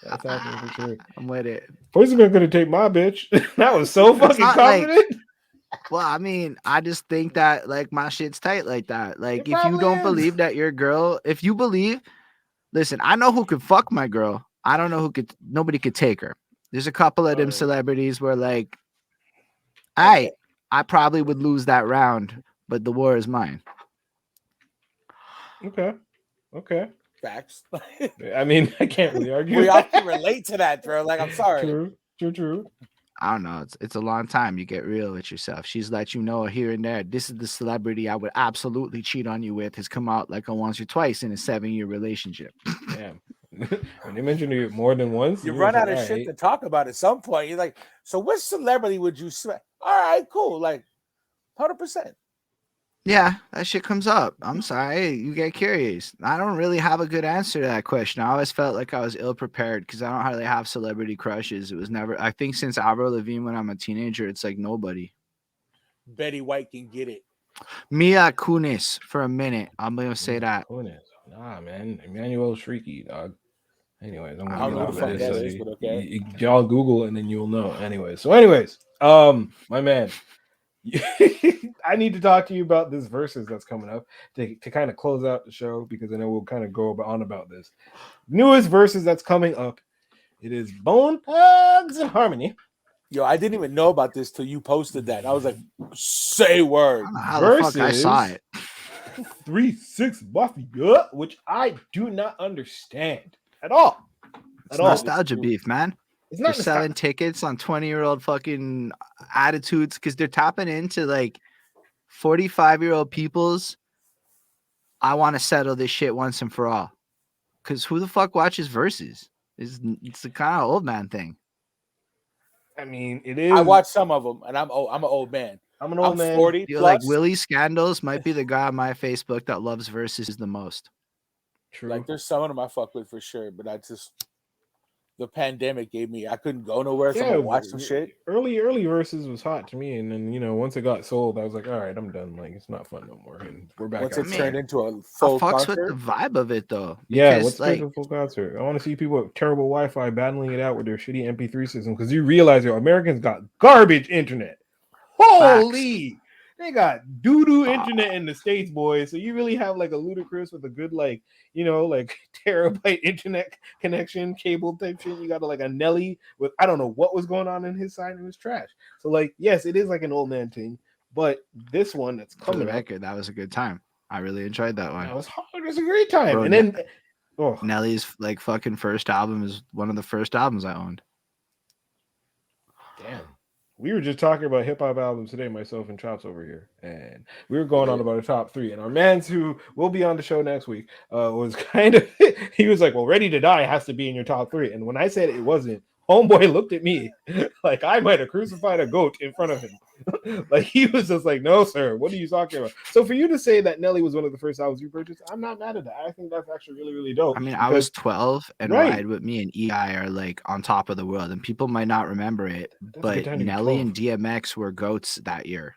That's happening for sure. I'm with it. Poison Pen couldn't take my bitch. That was so fucking confident. Well, I mean, I just think that like my shit's tight like that. Like if you don't believe that your girl, if you believe, listen, I know who could fuck my girl. I don't know who could. Nobody could take her. There's a couple of them celebrities where like, I probably would lose that round, but the war is mine. Okay. Facts. I mean, I can't really argue. We all can relate to that, bro. Like, I'm sorry. True. I don't know. It's a long time. You get real with yourself. She's let you know here and there. This is the celebrity I would absolutely cheat on you with. Has come out like a once or twice in a 7-year relationship. Damn. When they mention it more than once, you run out of shit to talk about at some point. You're like, so which celebrity would you sweat? All right, cool. Like 100%. Yeah, that shit comes up. I'm sorry. You get curious. I don't really have a good answer to that question. I always felt like I was ill prepared because I don't really have celebrity crushes. It was never, I think since Avril Lavigne when I'm a teenager, it's like nobody. Betty White can get it. Mila Kunis for a minute. I'm going to say that. Kunis. Nah, man. Emmanuel Shrieky, dog. Anyways, I'm I don't know what the fuck that is, but okay. Y'all Google and then you'll know. Anyways, my man, I need to talk to you about this versus that's coming up to kind of close out the show because I know we'll kind of go on about this newest versus that's coming up. It is Bone Thugs and Harmony. Yo, I didn't even know about this till you posted that. I was like, say word. Versus I saw it. 3-6 Mafia, which I do not understand at all. It's nostalgia beef, man. It's not selling tickets on 20-year-old fucking attitudes because they're tapping into like 45-year-old people's. I want to settle this shit once and for all. Because who the fuck watches verses? It's the kind of old man thing. I mean, it is. I watch some of them, and I'm an old man. I'm an old man. 40 plus. Like Willie Scandals might be the guy on my Facebook that loves verses the most. True. Like there's some of them I fuck with for sure, but the pandemic gave me, I couldn't go nowhere, so I watch some shit. Early verses was hot to me, and then once it got sold, I was like, all right, I'm done. Like it's not fun no more, and we're back. Once it turned into a full concert. With the vibe of it though. Yeah, what's like a full concert? I want to see people with terrible Wi-Fi battling it out with their shitty MP3 system because you realize Americans got garbage internet. Holy. They got doo-doo internet in the States, boys. So you really have like a Ludacris with a good like terabyte internet connection, cable type shit. You got like a Nelly with I don't know what was going on in his side. It was trash. So like, yes, it is like an old man thing, but this one that's coming for the record, that was a good time. I really enjoyed that one. That was hard. It was a great time. Bro, and then Nelly's like fucking first album is one of the first albums I owned. Damn. We were just talking about hip-hop albums today, myself and Chops over here, and we were going on about a top 3, and our mans who will be on the show next week was kind of he was like, well, Ready to Die has to be in your top 3, and when I said it wasn't, homeboy looked at me like I might have crucified a goat in front of him. Like he was just like, no sir, what are you talking about? So for you to say that Nelly was one of the first albums you purchased, I'm not mad at that. I think that's actually really, really dope. I mean, I was 12 and Ride With Me and EI are like on top of the world, and people might not remember it, but Nelly and DMX were goats that year.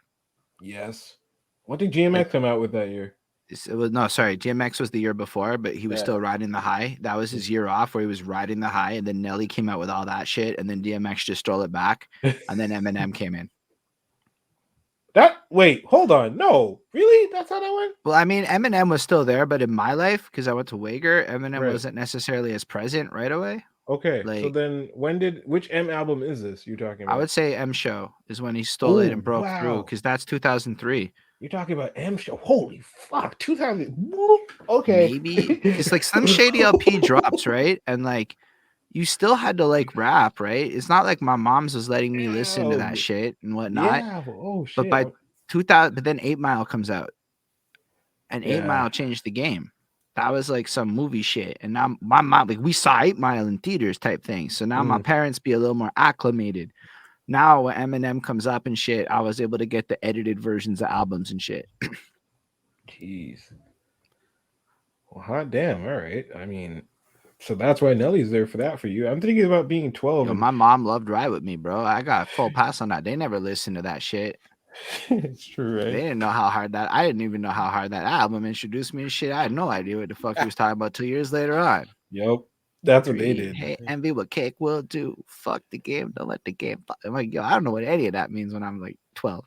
Yes. What did DMX come out with that year? DMX was the year before, but he was still riding the high. That was his year off where he was riding the high, and then Nelly came out with all that shit, and then DMX just stole it back, and then Eminem came in. Wait, hold on. No, really? That's how that went? Well, I mean, Eminem was still there, but in my life, because I went to Wager, Eminem wasn't necessarily as present right away. Okay, so then which M album is this you're talking about? I would say M Show is when he stole it and broke through, because that's 2003. You're talking about M Show? Holy fuck, 2000. Okay. Maybe. It's like some Shady LP drops, right? And like, you still had to like rap, right? It's not like my mom's was letting me listen to that shit and whatnot. Yeah, shit. But by 2000, but then 8 Mile comes out. And 8 Mile changed the game. That was like some movie shit. And now my mom, like we saw 8 Mile in theaters type thing. So now my parents be a little more acclimated. Now when Eminem comes up and shit, I was able to get the edited versions of albums and shit. Jeez. Well, hot damn. All right. I mean, so that's why Nelly's there for that for you. I'm thinking about being 12. Yo, my mom loved Ride With Me, bro. I got a full pass on that. They never listened to that shit. It's true, right? They didn't know how hard that. I didn't even know how hard that album introduced me to shit. I had no idea what the fuck he was talking about 2 years later on. Yep, that's what they did. Hey, envy what cake will do. Fuck the game. Don't let the game. I'm like, yo, I don't know what any of that means when I'm like 12.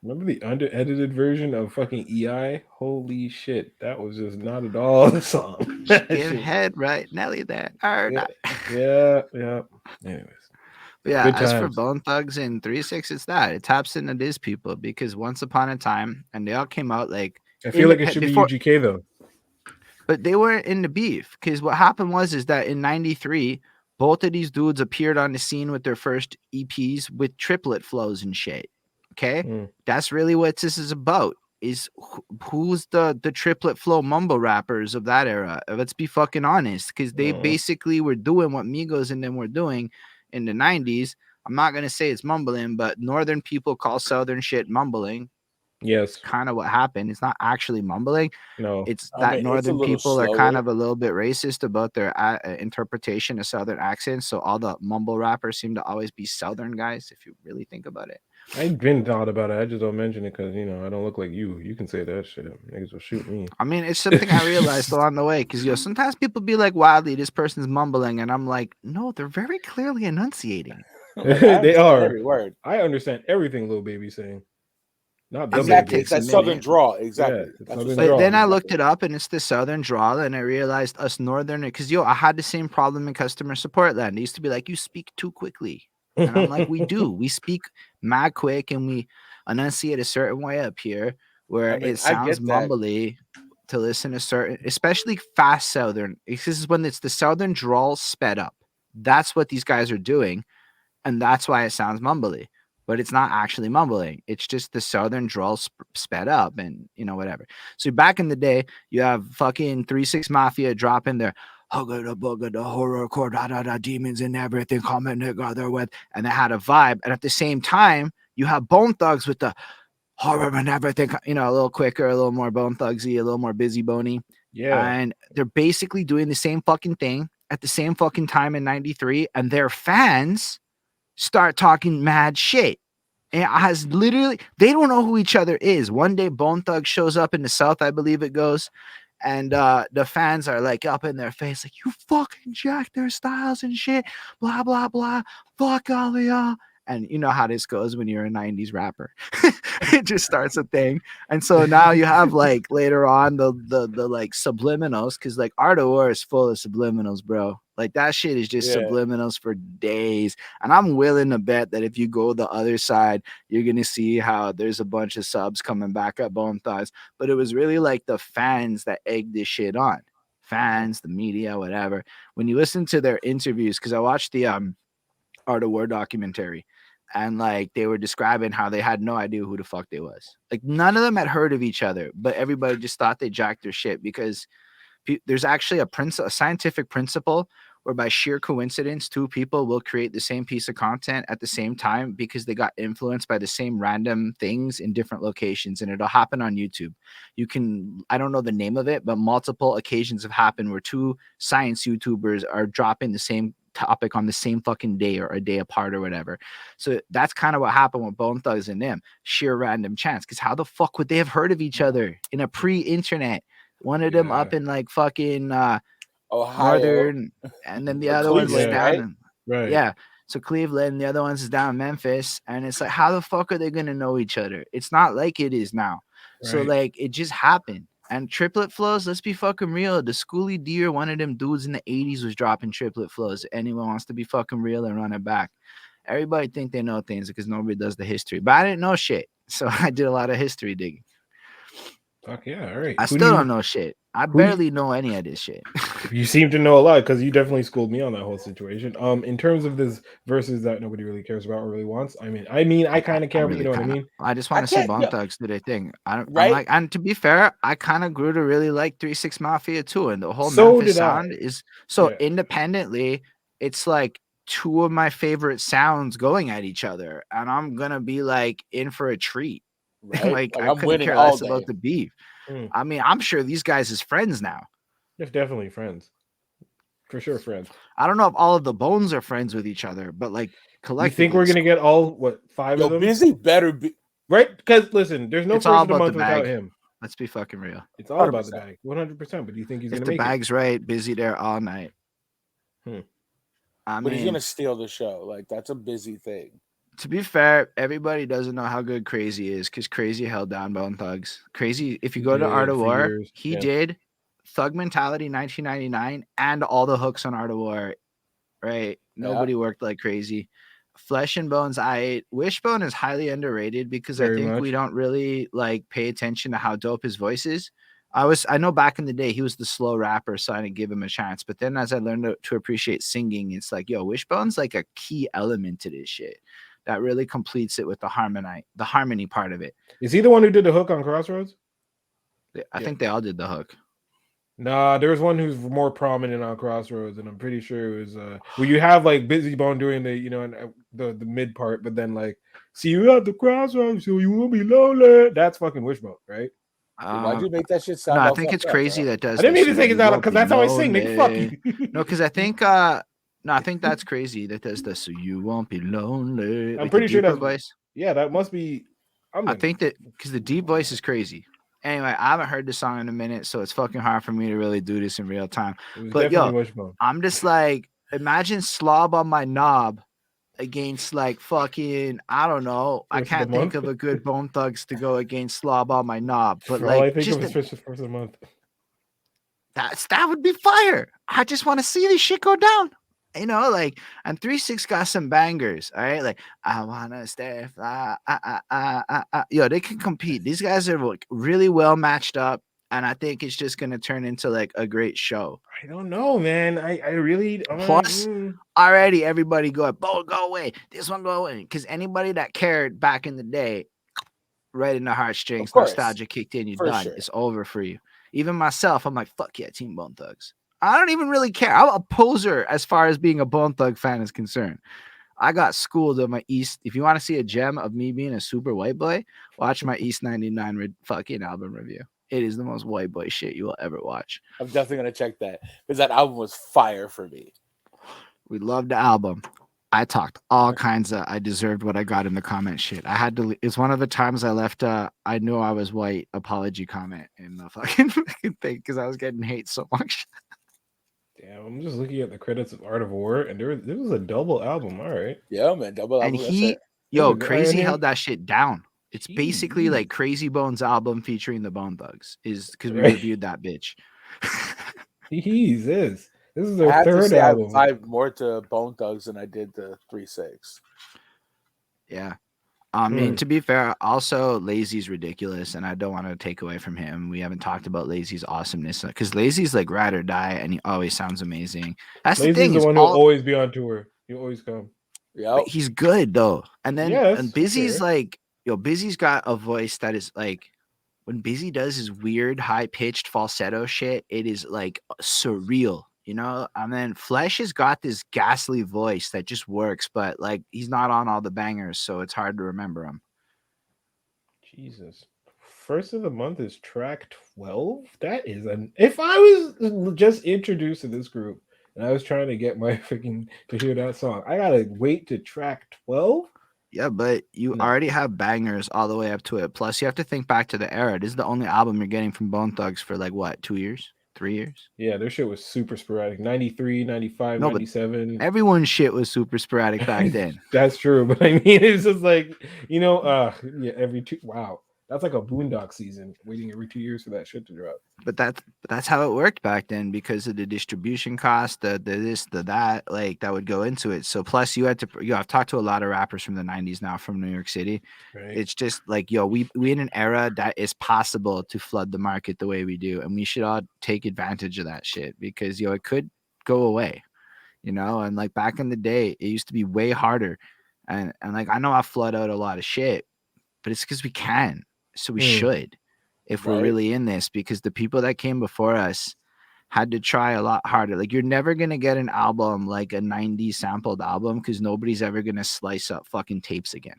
Remember the under-edited version of fucking EI? Holy shit, that was just not at all the song. Give head right, Nelly there. Yeah. Anyways. But yeah, as for Bone Thugs and 3-6, it's that. It taps into these people because once upon a time, and they all came out like... I feel like it should be UGK, though. But they weren't in the beef because what happened is that in 93, both of these dudes appeared on the scene with their first EPs with triplet flows and shit. Okay? That's really what this is about. Is who's the triplet flow mumble rappers of that era? Let's be fucking honest, because they basically were doing what Migos and them were doing in the 90s. I'm not going to say it's mumbling, but northern people call southern shit mumbling. Yes. Kind of what happened. It's not actually mumbling. No. It's that northern people are kind of a little bit racist about their interpretation of southern accents. So all the mumble rappers seem to always be southern guys, if you really think about it. I've been thought about it. I just don't mention it because, I don't look like you. You can say that shit. Niggas will shoot me. I mean, it's something I realized along the way because, sometimes people be like, wildly, this person's mumbling. And I'm like, no, they're very clearly enunciating. They are. Every word. I understand everything Lil Baby's saying. Not exactly. It's that southern drawl. Exactly. Yeah, but then I looked it up and it's the southern drawl, and I realized us northern, because I had the same problem in customer support land. They used to be like, you speak too quickly. And I'm like, we do. We speak mad quick and we enunciate a certain way up here where it sounds mumbly to listen to certain, especially fast southern. This is when it's the southern drawl sped up. That's what these guys are doing. And that's why it sounds mumbly. But it's not actually mumbling. It's just the southern drawl sped up and, whatever. So back in the day, you have fucking 3-6 Mafia dropping their hugger the booger, the horror core, demons and everything, comment together with, and they had a vibe. And at the same time, you have Bone Thugs with the horror and everything, a little quicker, a little more Bone Thugsy, a little more busy bony. Yeah. And they're basically doing the same fucking thing at the same fucking time in 93, and their fans start talking mad shit. And has literally, they don't know who each other is. One day Bone Thug shows up in the South, I believe it goes, and the fans are like up in their face, like, you fucking jack their styles and shit, blah blah blah, fuck all of y'all. And you know how this goes when you're a 90s rapper. It just starts a thing. And so now you have like later on the like subliminals, because like Art of War is full of subliminals, bro. Like that shit is just subliminals for days. And I'm willing to bet that if you go the other side, you're going to see how there's a bunch of subs coming back at Bone Thugs. But it was really like the fans that egged this shit on. Fans, the media, whatever. When you listen to their interviews, because I watched the Art of War documentary, and like they were describing how they had no idea who the fuck they was. Like none of them had heard of each other, but everybody just thought they jacked their shit because there's actually a scientific principle where by sheer coincidence, two people will create the same piece of content at the same time because they got influenced by the same random things in different locations, and it'll happen on YouTube. You can, I don't know the name of it, but multiple occasions have happened where two science YouTubers are dropping the same topic on the same fucking day or a day apart or whatever. So that's kind of what happened with Bone Thugs and them. Sheer random chance. Because how the fuck would they have heard of each other in a pre-internet? One of them up in like fucking Ohio, northern, and then the other one's down right. Yeah. So Cleveland, the other one's is down Memphis, and it's like, how the fuck are they gonna know each other? It's not like it is now. Right. So like it just happened. And triplet flows, let's be fucking real. The Schoolie D or one of them dudes in the 80s was dropping triplet flows. Anyone wants to be fucking real and run it back. Everybody think they know things because nobody does the history. But I didn't know shit. So I did a lot of history digging. Fuck yeah, all right. I still don't know shit. I barely know any of this shit. You seem to know a lot because you definitely schooled me on that whole situation. In terms of this verses that nobody really cares about or really wants, I mean, I kind of care, but you know what I mean. I just want to see Bone Thugs do their thing. I'm like, and to be fair, I kind of grew to really like 3 6 Mafia too, and the whole Memphis sound is so independently. It's like two of my favorite sounds going at each other, and I'm gonna be like in for a treat. Right? like I couldn't care less about the beef. I mean, I'm sure these guys is friends now. They're definitely friends. For sure, friends. I don't know if all of the Bones are friends with each other, but like collectively. You think we're gonna get all 5 of them? Busy better be right, because listen, there's no first of the month without him. Let's be fucking real. It's all 100%. About the bag, 100%. But do you think he's gonna make it? If the bag's right, Busy there all night. But he's gonna steal the show. Like that's a Busy thing. To be fair, everybody doesn't know how good Crazy is because Crazy held down Bone Thugs. Crazy, if you go to Art of War, he did Thug Mentality 1999 and all the hooks on Art of War. Right? Nobody worked like Crazy. Flesh and Bones, Wishbone is highly underrated because I think we don't really like pay attention to how dope his voice is. I know back in the day he was the slow rapper, so I didn't give him a chance. But then as I learned to appreciate singing, it's like, yo, Wishbone's like a key element to this shit. That really completes it with the harmony part of it. Is he the one who did the hook on Crossroads? I think they all did the hook. Nah, there's one who's more prominent on Crossroads, and I'm pretty sure it was where you have like Busy Bone doing the the mid part, but then like see you at the crossroads, so you won't be lonely. That's fucking Wishbone, right? Why'd you make that shit sound? No, I think it's Crazy that does. I didn't mean to take it out because that's how I sing. Nigga, fuck you. No, because I think no, I think that's Crazy that does this. So you won't be lonely. I'm pretty sure that's voice. Yeah, that must be. I think that because the deep voice is Crazy. Anyway, I haven't heard the song in a minute, so it's fucking hard for me to really do this in real time. But yo, Wishbone. I'm just like, imagine Slob on My Knob against like fucking, I don't know. I can't think of a good Bone Thugs to go against Slob on My Knob. But like, I think of is first of the month. That would be fire. I just want to see this shit go down. You know, like, and 3 6 got some bangers, all right? Like, I wanna stay fly. Yo, they can compete. These guys are like really well matched up, and I think it's just gonna turn into like a great show. I don't know, man. I really plus already everybody go away. This one go away. Because anybody that cared back in the day, right in the heartstrings, nostalgia kicked in, you're done. Sure. It's over for you. Even myself, I'm like, fuck yeah, Team Bone Thugs. I don't even really care. I'm a poser as far as being a Bone Thug fan is concerned. I got schooled on my East. If you want to see a gem of me being a super white boy, watch my East 99 fucking album review. It is the most white boy shit you will ever watch. I'm definitely going to check that because that album was fire for me. We loved the album. I talked all kinds of I deserved what I got in the comment shit. I had to. It's one of the times I left I knew I was white apology comment in the fucking thing because I was getting hate so much. Damn, I'm just looking at the credits of Art of War, and there was a double album. All right. Yeah, man, double album. And Crazy held that shit down. It's basically like Crazy Bones album featuring the Bone Thugs, is because we reviewed that bitch. Jesus. This is their third album. I vibe more to Bone Thugs than I did to 3 6. Yeah. I mean, to be fair, also Lazy's ridiculous, and I don't want to take away from him. We haven't talked about Lazy's awesomeness because Lazy's like ride or die, and he always sounds amazing. That's Lazy's the thing. The one who'll always be on tour. He'll always come. Yeah, he's good though. And then and Busy's like, Busy's got a voice that is like, when Busy does his weird high pitched falsetto shit, it is like surreal. You know, and then Flesh has got this ghastly voice that just works, but like he's not on all the bangers, so it's hard to remember him. Jesus. First of the month is track 12. That is if I was just introduced to this group and I was trying to get my freaking to hear that song. I gotta wait to track 12. Yeah, but you already have bangers all the way up to it. Plus, you have to think back to the era. This is the only album you're getting from Bone Thugs for like what, 2 years, 3 years? Yeah, their shit was super sporadic. 93, 95, No, but 97. everyone's shit was super sporadic back then. That's true, but I mean, it's just like yeah, every two. Wow, that's like a Boondock season, waiting every 2 years for that shit to drop. But that's how it worked back then because of the distribution cost, the this, the that, like that would go into it. So plus you had to, I've talked to a lot of rappers from the 90s now from New York City. Right. It's just like, we in an era that is possible to flood the market the way we do, and we should all take advantage of that shit because it could go away. And like back in the day, it used to be way harder. And like, I know I flood out a lot of shit, but it's because we can. So we should, if we're really in this, because the people that came before us had to try a lot harder. Like, you're never going to get an album like a 90s sampled album because nobody's ever going to slice up fucking tapes again.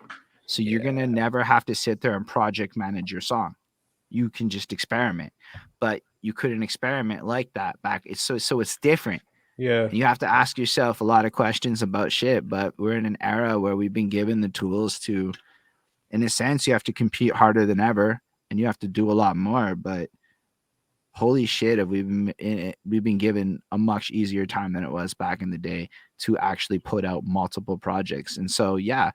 So you're going to never have to sit there and project manage your song. You can just experiment, but you couldn't experiment like that back. It's it's different. Yeah. You have to ask yourself a lot of questions about shit, but we're in an era where we've been given the tools to, in a sense, you have to compete harder than ever and you have to do a lot more. But holy shit, have we've been given a much easier time than it was back in the day to actually put out multiple projects. And so, yeah,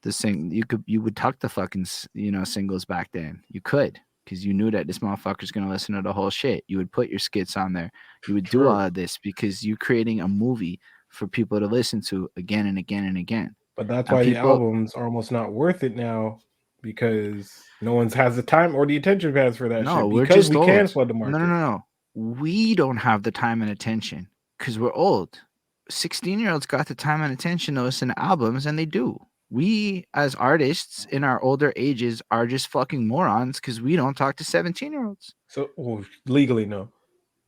you would tuck the fucking, singles back then. You could. Because you knew that this motherfucker's going to listen to the whole shit. You would put your skits on there. You would do all of this because you're creating a movie for people to listen to again and again and again. But that's why the albums are almost not worth it now because no one has the time or the attention spans for that shit. We're because just we old. can flood the market. No. We don't have the time and attention because we're old. 16-year-olds got the time and attention to listen to albums, and they do. We, as artists in our older ages, are just fucking morons because we don't talk to 17-year-olds. So, legally, no.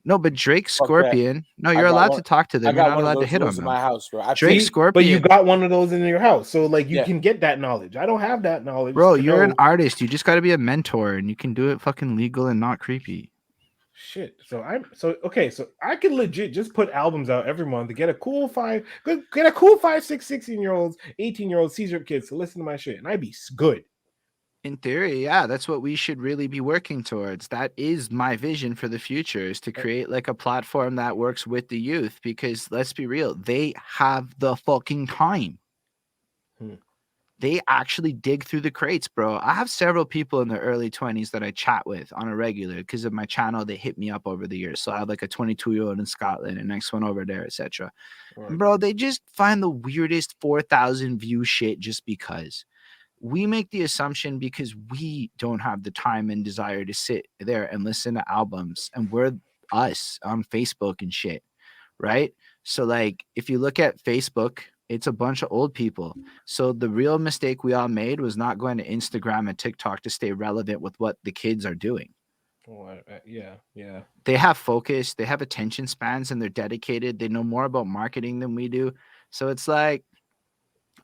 No, but Drake, Scorpion. No, you're allowed to talk to them. You're not allowed to hit on them. My house, bro. Drake, Scorpion. But you got one of those in your house, so like you can get that knowledge. I don't have that knowledge, bro. You're an artist. You just got to be a mentor, and you can do it fucking legal and not creepy. Shit. So I could legit just put albums out every month to get a cool 5, 6, 16-year-olds, 18-year-olds, Caesar kids to listen to my shit, and I'd be good. In theory, yeah, that's what we should really be working towards. That is my vision for the future, is to create like a platform that works with the youth, because let's be real, they have the fucking time. They actually dig through the crates, bro. I have several people in their early 20s that I chat with on a regular because of my channel. They hit me up over the years. So I have like a 22-year-old in Scotland and next one over there, etc. Right. Bro, they just find the weirdest 4,000 view shit just because. We make the assumption because we don't have the time and desire to sit there and listen to albums, and we're us on Facebook and shit, right? So like, if you look at Facebook, it's a bunch of old people. So the real mistake we all made was not going to Instagram and TikTok to stay relevant with what the kids are doing. Yeah. They have focus, they have attention spans, and they're dedicated. They know more about marketing than we do. So it's like,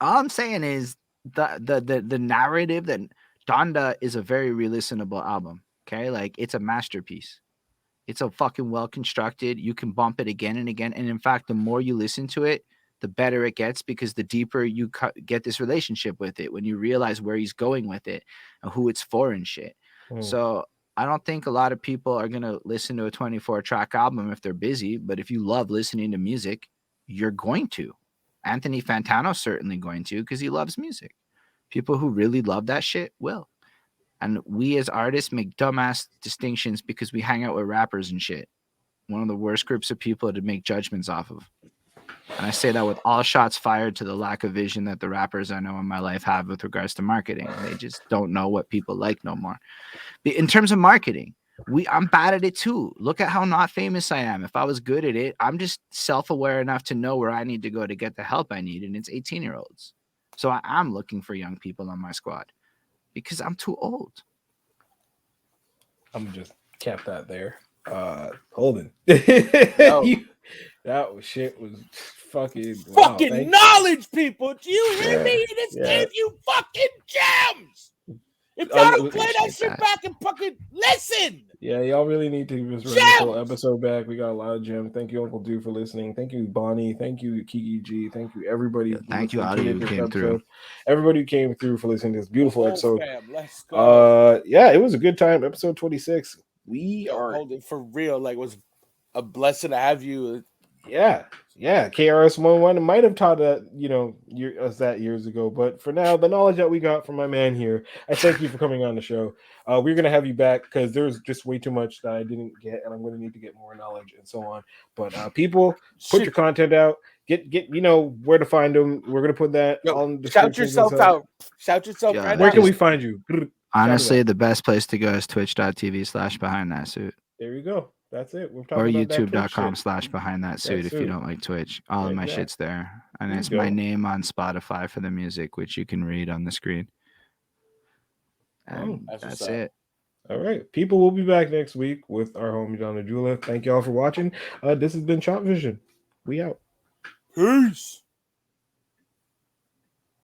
all I'm saying is the narrative that Donda is a very re-listenable album. Okay, like it's a masterpiece. It's a fucking well constructed. You can bump it again and again, and in fact, the more you listen to it, the better it gets, because the deeper you get this relationship with it, when you realize where he's going with it and who it's for and shit. So I don't think a lot of people are going to listen to a 24-track album if they're busy, but if you love listening to music, you're going to. Anthony Fantano's certainly going to, because he loves music. People who really love that shit will. And we as artists make dumbass distinctions because we hang out with rappers and shit. One of the worst groups of people to make judgments off of. And I say that with all shots fired to the lack of vision that the rappers I know in my life have with regards to marketing. They just don't know what people like no more. In terms of marketing, I'm bad at it too. Look at how not famous I am. If I was good at it, I'm just self-aware enough to know where I need to go to get the help I need. And it's 18-year-olds. So I am looking for young people on my squad because I'm too old. I'm just cap that there. Holden. That shit was fucking knowledge, people. Do you hear me? This gave you fucking gems. If y'all don't play that shit back and fucking listen. Yeah, y'all really need to just run this whole episode back. We got a lot of gems. Thank you, Uncle Du, for listening. Thank you, Bonnie. Thank you, Kiki G. Thank you, everybody. Thank you, all who came through. Everybody who came through for listening to this beautiful episode. Fam, let's go. Yeah, it was a good time. Episode 26. We are holding for real. Like, it was a blessing to have you. Yeah. KRS-One might have taught that, us that years ago. But for now, the knowledge that we got from my man here, I thank you for coming on the show. We're going to have you back because there's just way too much that I didn't get, and I'm going to need to get more knowledge and so on. But people, put your content out. Get where to find them. We're going to put that on the Shout yourself out. Shout yourself right Where out. can we find you? Honestly, the best place to go is twitch.tv/behindthatsuit. There you go. That's it. Or youtube.com/behindthatsuit if you don't like Twitch. All of my shit's there. And it's my name on Spotify for the music, which you can read on the screen. And that's it. All right. People will be back next week with our homie Donna Jula. Thank y'all for watching. This has been Chopvision. We out. Peace.